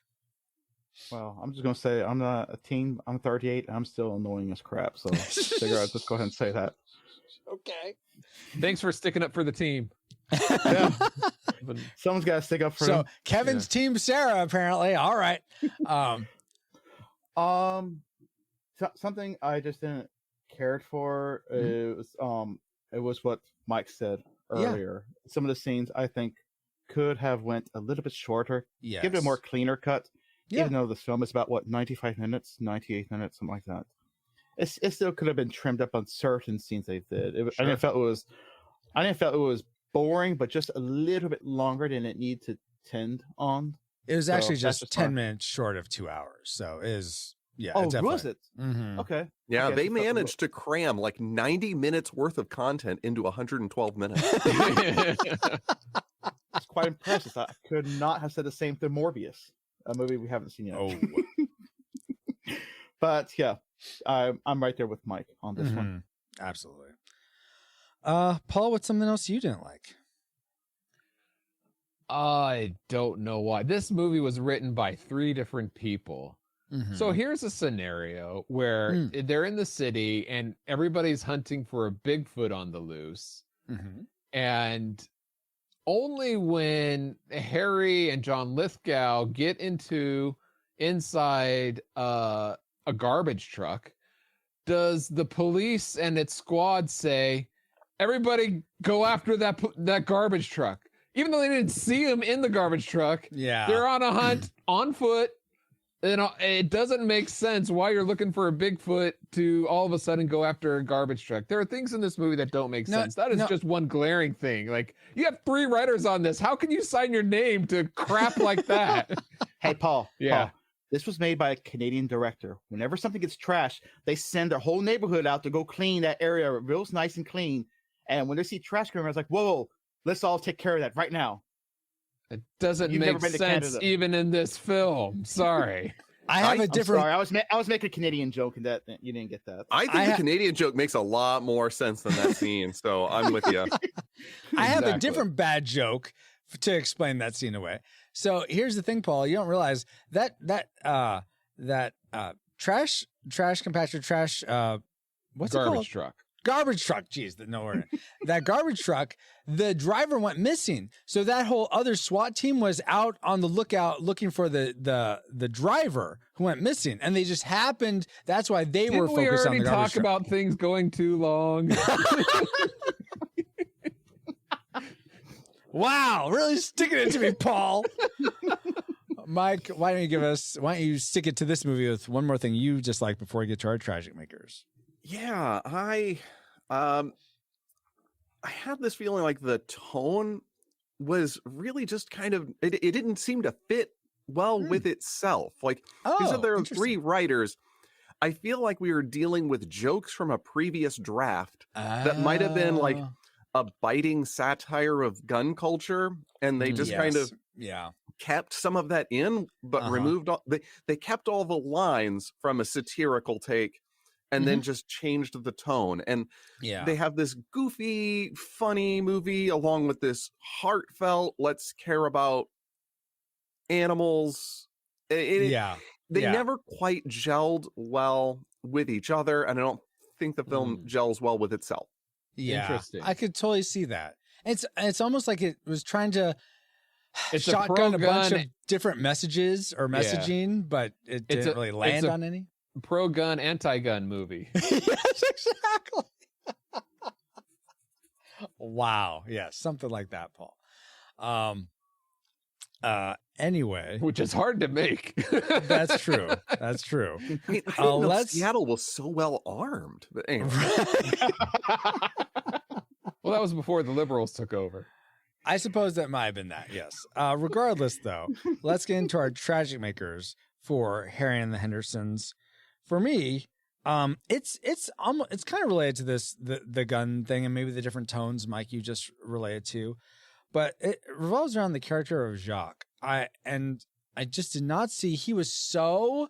Well, I'm just gonna say I'm not a teen. I'm 38. I'm still annoying as crap. So figure I'd just go ahead and say that. Okay. Thanks for sticking up for the team. Yeah. Someone's got to stick up for him. So Kevin's team Sarah, apparently. All right. Something I just didn't care for. It was what Mike said earlier. Yeah. Some of the scenes I think could have went a little bit shorter. Yes. Give it a more cleaner cut. Yeah. Even though this film is about 95 minutes, 98 minutes, something like that. It still could have been trimmed up on certain scenes they did. Sure. I didn't feel it was boring, but just a little bit longer than it needed to tend on. It was actually just 10 minutes short of 2 hours. So it is, yeah. Oh, definitely. Was it? Mm-hmm. Okay. Yeah, okay, they managed to cram like 90 minutes worth of content into 112 minutes. It's quite impressive. I could not have said the same to Morbius, a movie we haven't seen yet. Oh. But yeah, I'm right there with Mike on this one. Absolutely. Paul, what's something else you didn't like? I don't know why. This movie was written by 3 different people. Mm-hmm. So here's a scenario where they're in the city and everybody's hunting for a Bigfoot on the loose. Mm-hmm. And only when Harry and John Lithgow get inside a garbage truck does the police and its squad say, everybody go after that garbage truck. Even though they didn't see him in the garbage truck, they're on a hunt on foot. And it doesn't make sense why you're looking for a Bigfoot to all of a sudden go after a garbage truck. There are things in this movie that don't make sense. That is just one glaring thing. Like, you have 3 writers on this. How can you sign your name to crap like that? Hey, Paul. Yeah. Paul, this was made by a Canadian director. Whenever something gets trashed, they send their whole neighborhood out to go clean that area real nice and clean. And when they see trash coming, it's like, whoa, let's all take care of that right now. It doesn't make sense even in this film. Sorry. I have a different. I'm sorry, I was making a Canadian joke, and that you didn't get that. I think the Canadian joke makes a lot more sense than that scene. So I'm with you. I have a different bad joke to explain that scene away. So here's the thing, Paul. You don't realize that trash compactor trash. What's it called? Garbage truck. Garbage truck. Jeez, no word. That garbage truck, the driver went missing. So that whole other SWAT team was out on the lookout looking for the driver who went missing. And they just happened. That's why they were focused on the garbage truck. Didn't we already talk about things going too long? Wow, really sticking it to me, Paul. Mike, why don't you stick it to this movie with one more thing you just like before we get to our tragic makers? Yeah, I had this feeling like the tone was really just kind of it didn't seem to fit well with itself. Like you said, there are 3 writers. I feel like we were dealing with jokes from a previous draft that might have been like a biting satire of gun culture, and they just kind of kept some of that in, but removed all they kept all the lines from a satirical take. And then just changed the tone. And they have this goofy, funny movie along with this heartfelt, let's care about animals. They never quite gelled well with each other. And I don't think the film gels well with itself. Yeah. Interesting. I could totally see that. It's almost like it was trying to it's shotgun a bunch of different messages or messaging, but it didn't really land on any. Pro-gun, anti-gun movie. Yes, exactly. Wow. Yeah, something like that, Paul. Anyway. Which is hard to make. That's true. That's true. I mean, I didn't know Seattle was so well armed. But anyway. Well, that was before the liberals took over. I suppose that might have been that, yes. Regardless, though, let's get into our tragic makers for Harry and the Hendersons. For me, it's kind of related to this the gun thing and maybe the different tones, Mike, you just related to, but it revolves around the character of Jacques. And I just did not see. He was so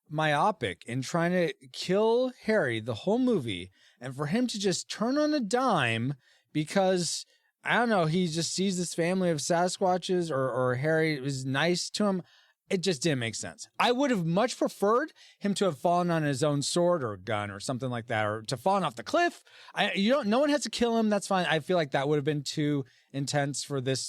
myopic in trying to kill Harry the whole movie, and for him to just turn on a dime because I don't know, he just sees this family of Sasquatches or Harry was nice to him. It just didn't make sense. I would have much preferred him to have fallen on his own sword or gun or something like that, or to fallen off the cliff. No one has to kill him. That's fine. I feel like that would have been too intense for the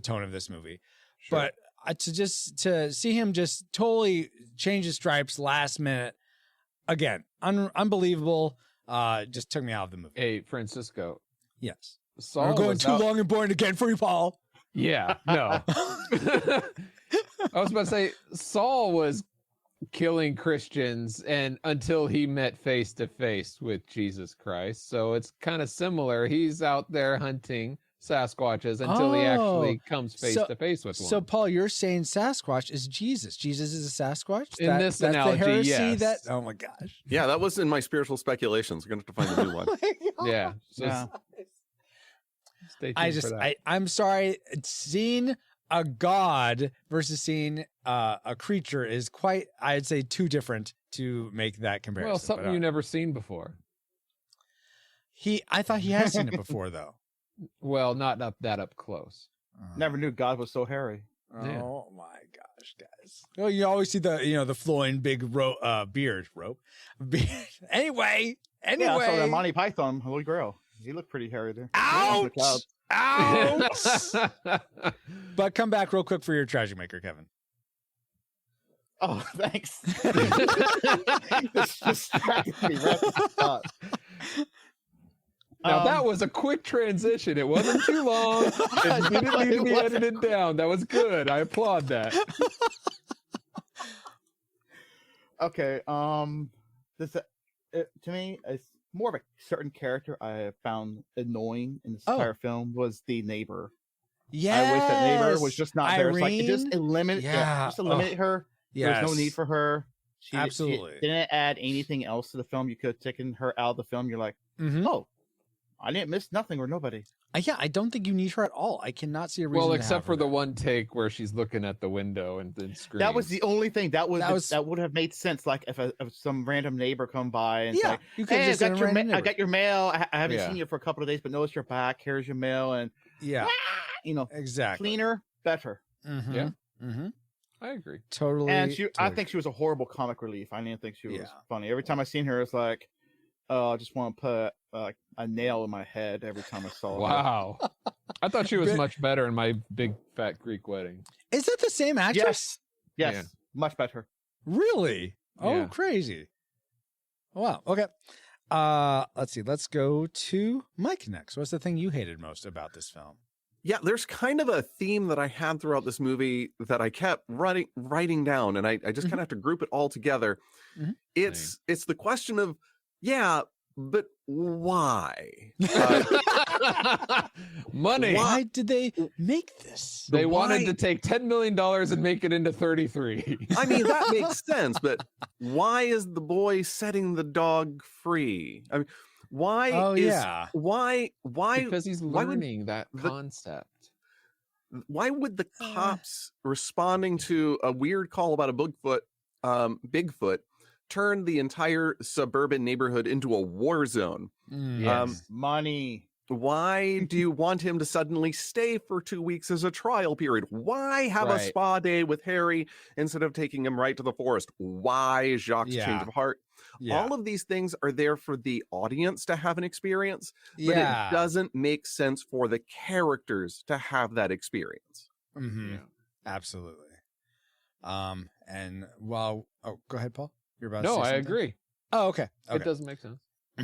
tone of this movie. Sure. But to see him just totally change his stripes last minute, again, unbelievable. Just took me out of the movie. Hey, Francisco. Yes. Saul I'm going too long and boring again for you, Paul. Yeah, no. I was about to say, Saul was killing Christians and until he met face to face with Jesus Christ. So it's kind of similar. He's out there hunting Sasquatches until he actually comes face to face with one. So, Paul, you're saying Sasquatch is Jesus. Jesus is a Sasquatch? In this analogy, the heresy yes. Oh, my gosh. Yeah, that was in my spiritual speculations. We're going to have to find a new one. Yeah. Stay tuned for that. I'm sorry. Seeing a god versus seeing a creature is quite, I'd say, too different to make that comparison. Well, something you've never seen before. I thought he has seen it before, though. Well, not up close. Never knew God was so hairy. Oh my gosh, guys! Well, you always see the flowing big beard. Anyway. Yeah, I saw that Monty Python, Holy Grail. He looked pretty hairy there. Ouch! Ouch! But come back real quick for your Tragic Maker, Kevin. Oh, thanks. This distracted me right at the spot. Now that was a quick transition. It wasn't too long. It didn't need to be edited down. That was good. I applaud that. Okay. To me, it's more of a certain character I found annoying in this entire film was the neighbor. Yeah, I wish that neighbor was just not there. It's like just eliminate. Yeah. Just eliminate her. Yes. There's no need for her. She Absolutely. didn't add anything else to the film. You could have taken her out of the film. You're like, oh, I didn't miss nothing or nobody. I don't think you need her at all. I cannot see a reason. Well, except for the one take where she's looking at the window and then screams. That was the only thing that would have made sense. Like if some random neighbor come by and say, you could "Hey, just I got your mail. I haven't seen you for a couple of days, but notice you're back. Here's your mail." And exactly cleaner, better. Mm-hmm. Yeah, mm-hmm. I agree totally. And I think she was a horrible comic relief. I didn't think she was funny. Every time I seen her, it's like, oh, I just want to put a nail in my head every time I saw her. Wow. I thought she was much better in My Big Fat Greek Wedding. Is that the same actress? Yes. Yeah. Much better. Really? Oh, Yeah. crazy. Wow. Okay. Let's see. Let's go to Mike next. What's the thing you hated most about this film? Yeah, there's kind of a theme that I had throughout this movie that I kept writing down, and I just kind of have to group it all together. Mm-hmm. It's the question of, but why? Money. Why did they make this? They wanted to take $10 million and make it into 33. I mean, that makes sense, but why is the boy setting the dog free? I mean, why why because he's learning that concept. Why would the cops responding to a weird call about a Bigfoot turn the entire suburban neighborhood into a war zone? Money. Why do you want him to suddenly stay for 2 weeks as a trial period? Why have a spa day with Harry instead of taking him right to the forest? Why Jacques' change of heart? All of these things are there for the audience to have an experience, but it doesn't make sense for the characters to have that experience. Mm-hmm. Yeah. Absolutely. And go ahead, Paul. You're about to say something? I agree. Oh, okay. It doesn't make sense.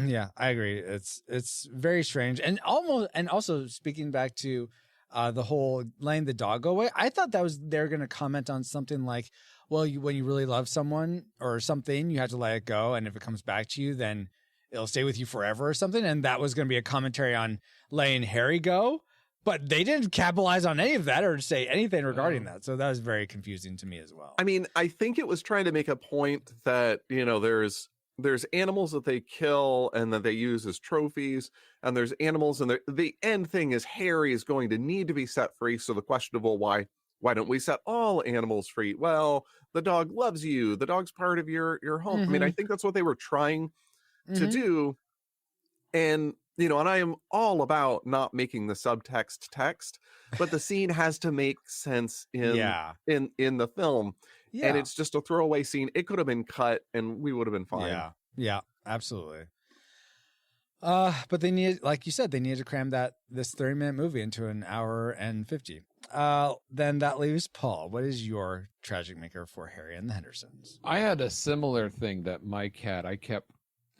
Yeah, I agree. It's very strange, and also speaking back to the whole letting the dog go away. I thought they're going to comment on something like, well, when you really love someone or something, you have to let it go, and if it comes back to you, then it'll stay with you forever or something. And that was going to be a commentary on letting Harry go, but they didn't capitalize on any of that or say anything regarding that. So that was very confusing to me as well. I mean, I think it was trying to make a point that there's animals that they kill and that they use as trophies, and there's animals, and the end thing is Harry is going to need to be set free. So the question of, well, why don't we set all animals free? Well, the dog loves you. The dog's part of your home. I mean, I think that's what they were trying to do. And, you know, and I am all about not making the subtext text, but the scene has to make sense in the film. Yeah. And it's just a throwaway scene. It could have been cut and we would have been fine. Yeah, absolutely. But they need, like you said, they need to cram this 30-minute movie into an hour and 50. Then that leaves Paul. What is your tragic maker for Harry and the Hendersons? I had a similar thing that Mike had.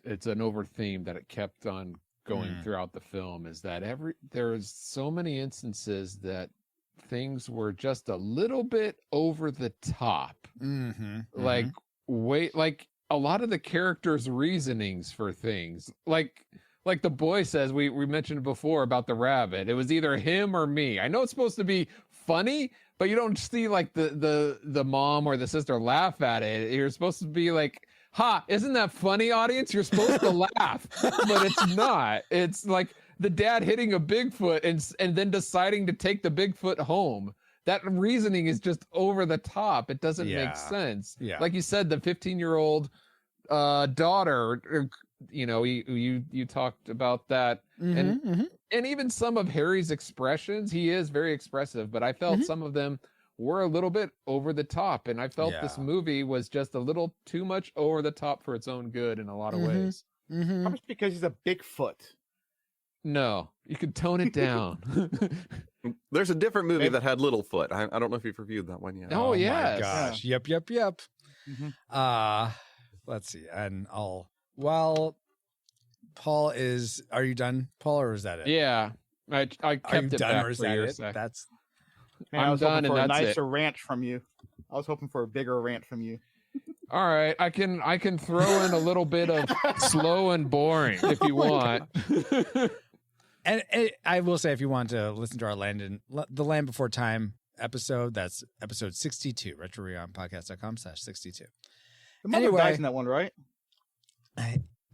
It's an over theme that it kept on going throughout the film, is that there's so many instances that things were just a little bit over the top. Like a lot of the characters' reasonings for things, like the boy says, we mentioned before about the rabbit. It was either him or me. I know it's supposed to be funny, but you don't see like the mom or the sister laugh at it. You're supposed to be like, ha, isn't that funny, audience? You're supposed to laugh, but it's not. It's like the dad hitting a Bigfoot and then deciding to take the Bigfoot home. That reasoning is just over the top. It doesn't make sense. Yeah. Like you said, the 15-year-old daughter, you know, you talked about that. And even some of Harry's expressions, he is very expressive, but I felt some of them were a little bit over the top, and I felt this movie was just a little too much over the top for its own good in a lot of ways. Probably because he's a Bigfoot. No, you could tone it down. There's a different movie that had Littlefoot. I don't know if you've reviewed that one yet. Oh yeah, my gosh, yep. Let's see, and while Paul is, are you done, Paul, or is that it? Yeah, I kept it back for your sec. That's. Man, I was hoping for a nicer rant from you. I was hoping for a bigger rant from you. All right, I can throw in a little bit of slow and boring if you want. And I will say, if you want to listen to our The Land Before Time episode, that's episode 62, retrorewindpodcast.com/62. The mother dies in that one, right?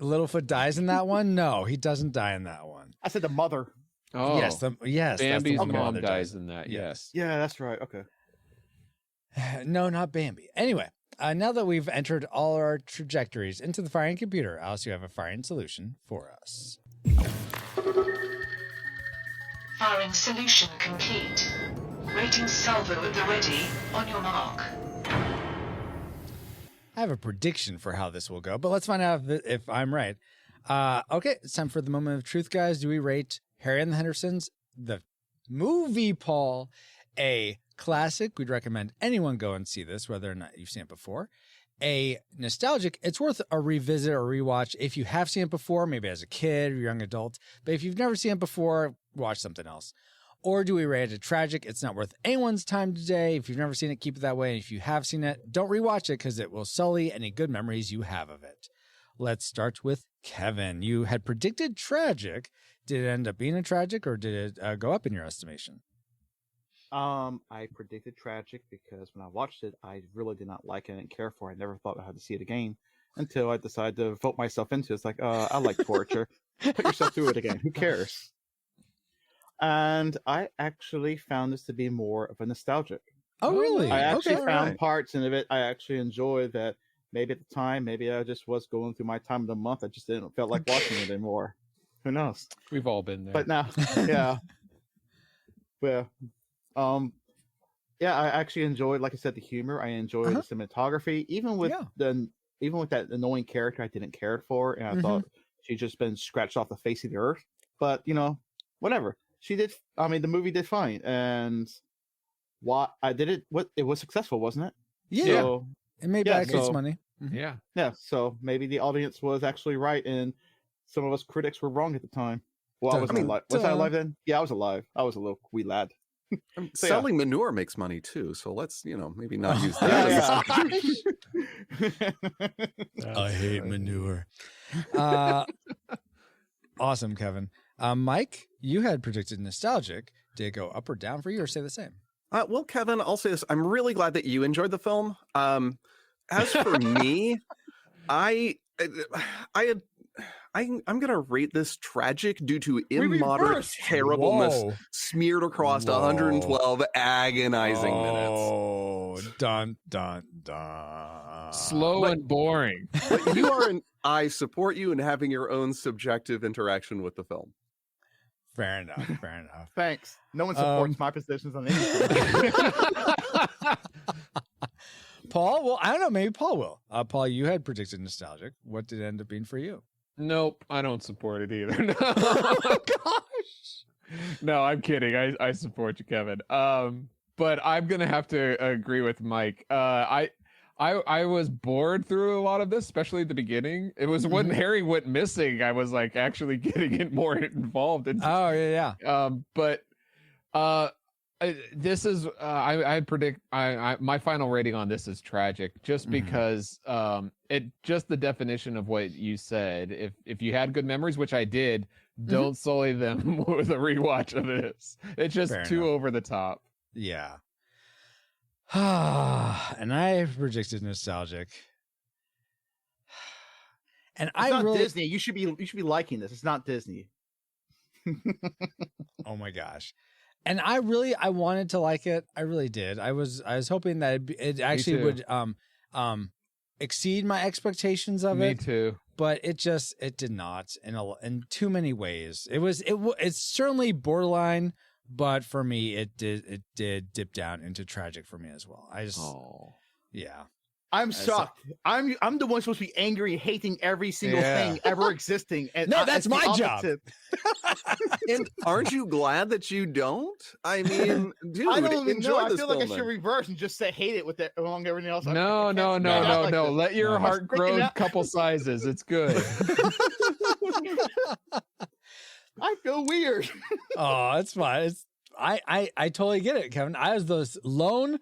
Littlefoot dies in that one? No, he doesn't die in that one. I said the mother. Oh, yes. Bambi's mom dies in that. Yes. Yeah, that's right. Okay. No, not Bambi. Anyway, now that we've entered all our trajectories into the firing computer, Alice, you have a firing solution for us. Firing solution complete. Rating salvo at the ready. On your mark. I have a prediction for how this will go, but let's find out if I'm right. Okay, it's time for the moment of truth, guys. Do we rate Harry and the Hendersons, the movie, Paul, a classic? We'd recommend anyone go and see this, whether or not you've seen it before. A nostalgic, it's worth a revisit or rewatch if you have seen it before, maybe as a kid or young adult. But if you've never seen it before, watch something else. Or do we rate it a tragic? It's not worth anyone's time today. If you've never seen it, keep it that way. And if you have seen it, don't rewatch it because it will sully any good memories you have of it. Let's start with Kevin. You had predicted tragic. Did it end up being a tragic, or did it go up in your estimation? I predicted tragic because when I watched it, I really did not like it. I didn't care for it. I never thought I had to see it again until I decided to vote myself into it. It's like, I like torture. Put yourself through it again. Who cares? And I actually found this to be more of a nostalgic. Oh, really? I actually found parts in it I actually enjoyed that maybe at the time, maybe I just was going through my time of the month. I just didn't feel like watching it anymore. Who knows? We've all been there. But now, yeah. Well, yeah, I actually enjoyed, like I said, the humor. I enjoyed the cinematography, even with that annoying character I didn't care for, and I thought she'd just been scratched off the face of the earth. But whatever. She did. I mean, the movie did fine, and it was successful, wasn't it? Yeah. So, it made back its money. Yeah. Yeah. So maybe the audience was actually right, and some of us critics were wrong at the time. Well, I wasn't alive. Was I alive then? Yeah, I was alive. I was a little wee lad. Selling manure makes money too, so let's maybe not use that. I hate manure. Awesome, Kevin. Mike, you had predicted nostalgic. Did it go up or down for you, or stay the same? Well, Kevin, I'll say this. I'm really glad that you enjoyed the film. As for me, I I'm gonna rate this tragic due to immoderate reversed. terribleness Whoa. smeared across 112 agonizing minutes. Oh, dun dun dun. Slow and boring. But you are I support you in having your own subjective interaction with the film. Fair enough. Fair enough. Thanks. No one supports my positions on anything. Paul, well, I don't know. Maybe Paul will. Paul, you had predicted nostalgic. What did it end up being for you? Nope, I don't support it either. No. Gosh. No, I'm kidding. I support you, Kevin. But I'm gonna have to agree with Mike. I was bored through a lot of this, especially at the beginning. It was when Harry went missing, I was like actually getting it more involved. Oh yeah. But this is I predict my final rating on this is tragic, just because it just the definition of what you said. If you had good memories, which I did, don't sully them with a rewatch of this. It's just too over the top. Yeah. And I predicted nostalgic. And It's not Disney. You should be liking this. It's not Disney. Oh my gosh. And I wanted to like it. I really did. I was hoping that it actually would exceed my expectations of it. Me too. But it did not in too many ways. It's certainly borderline, but for me it did dip down into tragic for me as well. Yeah. I'm shocked. I'm the one supposed to be angry, hating every single thing ever existing. And no, that's my job. And aren't you glad that you don't? I mean, dude, I don't even know. I this feel like I film, should reverse and just say hate it with it along everything else. No. Let your heart grow a couple sizes. It's good. I feel weird. Oh, it's fine. I totally get it, Kevin. I was the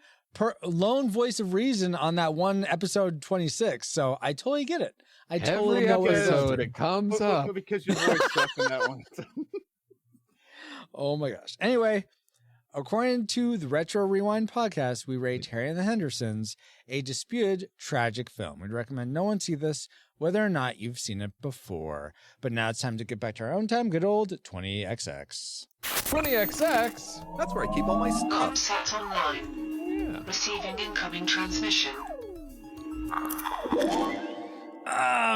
lone voice of reason on that one episode 26, so I totally get it. I totally Every know episode it comes up because your voice stuck in that one. Oh my gosh. Anyway, according to the Retro Rewind podcast, we rate Harry and the Hendersons a disputed tragic film. We'd recommend no one see this, whether or not you've seen it before. But now it's time to get back to our own time, good old 20XX. 20XX? That's where I keep all my stuff. Contact online. Receiving incoming transmission.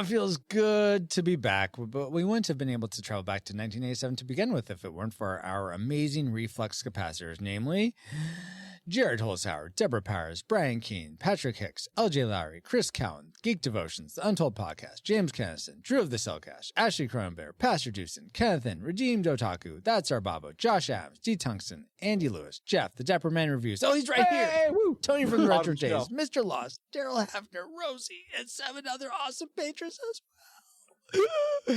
Feels good to be back, but we wouldn't have been able to travel back to 1987 to begin with if it weren't for our amazing reflux capacitors, namely Jared Holzhauer, Deborah Powers, Brian Keene, Patrick Hicks, LJ Lowry, Chris Cowan, Geek Devotions, The Untold Podcast, James Kennison, Drew of the Cellcache, Ashley Cronenberg, Pastor Dewson, Kennethan, Redeemed Otaku, That's Our Babo, Josh Adams, D. Tungsten, Andy Lewis, Jeff, The Dapper Man Reviews. Oh, he's right here. Woo. Tony from the Retro Days, Mr. Lost, Daryl Hefner, Rosie, and 7 other awesome patrons as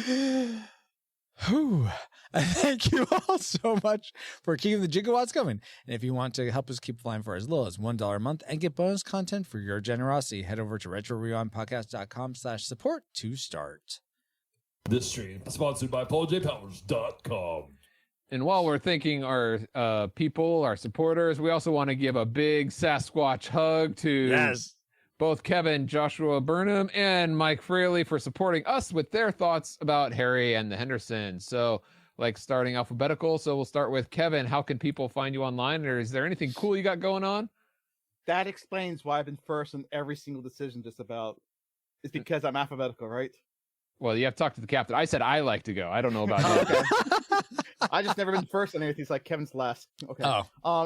well. Whew. Thank you all so much for keeping the gigawatts coming. And if you want to help us keep flying for as little as $1 a month and get bonus content for your generosity, head over to retrorewindpodcast.com/support to start. This stream is sponsored by PaulJPowers.com. And while we're thanking our people, our supporters, we also want to give a big Sasquatch hug to both Kevin, Joshua Burnham, and Mike Fraley for supporting us with their thoughts about Harry and the Hendersons. So, like, starting alphabetical. So we'll start with Kevin. How can people find you online? Or is there anything cool you got going on? That explains why I've been first in every single decision just about. It's because I'm alphabetical, right? Well, you have to talk to the captain. I said I like to go. I don't know about that. I just never been first on anything. It's like Kevin's last. Okay.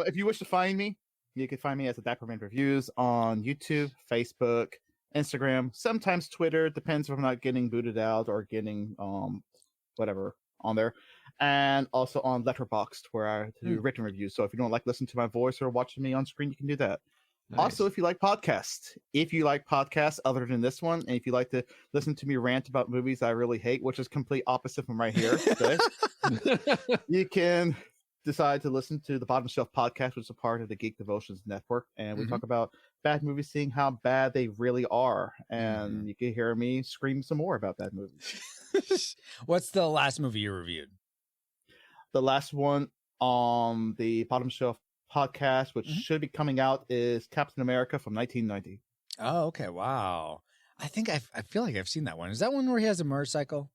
If you wish to find me, you can find me as a Dapperman Reviews on YouTube, Facebook, Instagram, sometimes Twitter. Depends if I'm not getting booted out or getting whatever on there. And also on Letterboxd, where I do written reviews. So if you don't like listening to my voice or watching me on screen, you can do that. Nice. Also, if you like podcasts other than this one, and if you like to listen to me rant about movies I really hate, which is complete opposite from right here today, you can decide to listen to the Bottom Shelf podcast, which is a part of the Geek Devotions Network, and we talk about bad movies, seeing how bad they really are, and you can hear me scream some more about bad movies. What's the last movie you reviewed? The last one on the Bottom Shelf podcast, which should be coming out, is Captain America from 1990. Oh, okay. Wow. I think I feel like I've seen that one. Is that one where he has a motorcycle?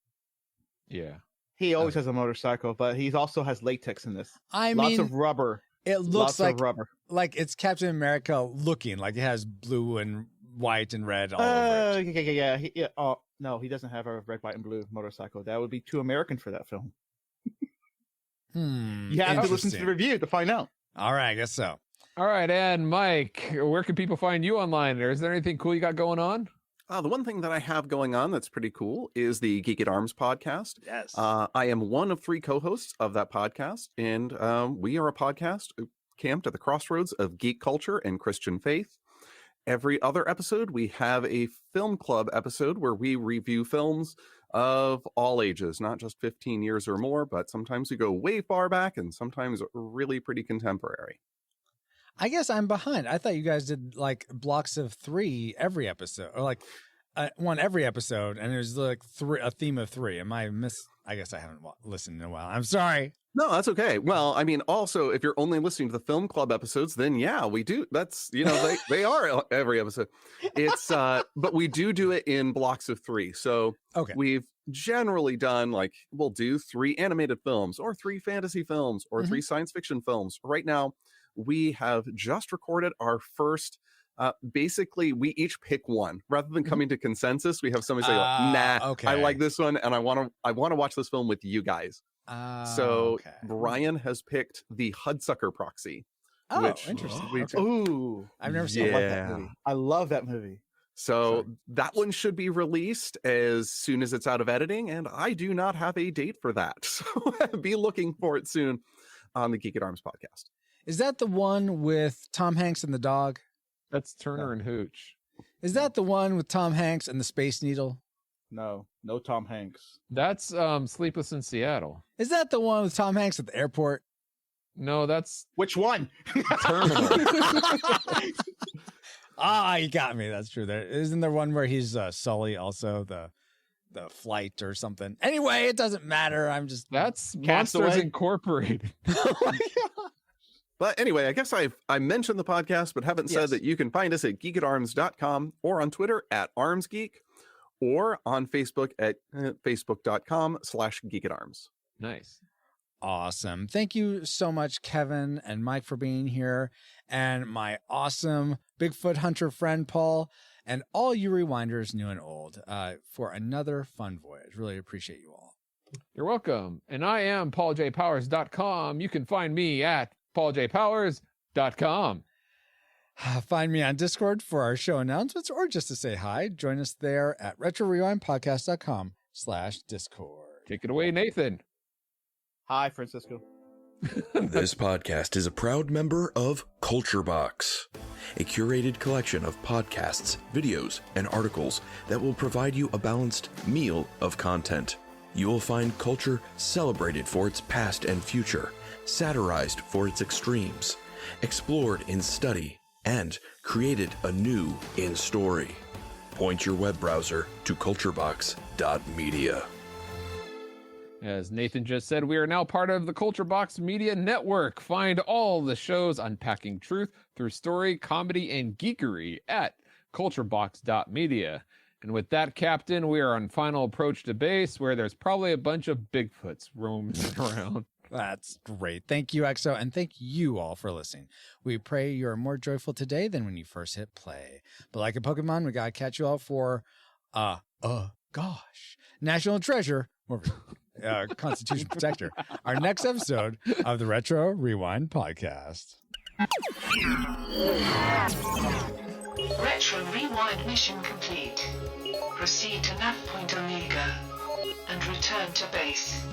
Yeah. He always has a motorcycle, but he also has latex in this. I Lots mean, of rubber. it looks Lots like of rubber. like it's Captain America looking like it has blue and white and red all over it. Yeah. Oh no, he doesn't have a red, white, and blue motorcycle. That would be too American for that film. You have to listen to the review to find out. All right, I guess so. All right, and Mike, where can people find you online? Or is there anything cool you got going on? The one thing that I have going on that's pretty cool is the Geek at Arms podcast. Yes. I am one of 3 co-hosts of that podcast, and we are a podcast camped at the crossroads of geek culture and Christian faith. Every other episode, we have a film club episode where we review films of all ages, not just 15 years or more, but sometimes we go way far back and sometimes really pretty contemporary. I guess I'm behind. I thought you guys did like blocks of 3 every episode, or like one every episode, and there's like a theme of 3. I guess I haven't listened in a while. I'm sorry. No, that's okay. Well, I mean, also, if you're only listening to the film club episodes, then yeah, we do. That's, they are every episode. It's, but we do it in blocks of 3. So okay. We've generally done we'll do 3 animated films or 3 fantasy films or 3 science fiction films. Right now, we have just recorded our first. Basically, we each pick one rather than coming to consensus. We have somebody say, okay. I like this one, and I want to watch this film with you guys. So okay. Brian has picked the Hudsucker Proxy. Which, interesting. Ooh, I've never seen that movie. I love that movie. So that one should be released as soon as it's out of editing, and I do not have a date for that. So be looking for it soon on the Geek at Arms podcast. Is that the one with Tom Hanks and the dog? That's Turner and Hooch. Is that the one with Tom Hanks and the Space Needle? No Tom Hanks. That's Sleepless in Seattle. Is that the one with Tom Hanks at the airport? No, that's which one? Terminal. You got me. That's true. Isn't there one where he's Sully also, the flight or something? Anyway, it doesn't matter. That's Castaway? Monsters Incorporated. But anyway, I guess I mentioned the podcast, but haven't said that you can find us at geekatarms.com or on Twitter at armsgeek or on Facebook at facebook.com/geekatarms. Nice. Awesome. Thank you so much, Kevin and Mike, for being here, and my awesome Bigfoot hunter friend, Paul, and all you rewinders, new and old, for another fun voyage. Really appreciate you all. You're welcome. And I am pauljpowers.com. You can find me at pauljpowers.com. Find me on Discord for our show announcements or just to say hi. Join us there at retrorewindpodcast.com/Discord. Take it away, Nathan. Hi, Francisco. This podcast is a proud member of Culture Box, a curated collection of podcasts, videos, and articles that will provide you a balanced meal of content. You will find culture celebrated for its past and future, satirized for its extremes, explored in study, and created anew in story. Point your web browser to culturebox.media. As Nathan just said, we are now part of the Culture Box Media Network. Find all the shows unpacking truth through story, comedy, and geekery at culturebox.media. And with that, Captain, we are on final approach to base, where there's probably a bunch of Bigfoots roaming around. That's great. Thank you, EXO, and thank you all for listening. We pray you're more joyful today than when you first hit play. But like a Pokemon, we gotta catch you all for, National Treasure, or Constitution Protector, our next episode of the Retro Rewind Podcast. Retro Rewind mission complete. Proceed to nav point Omega and return to base.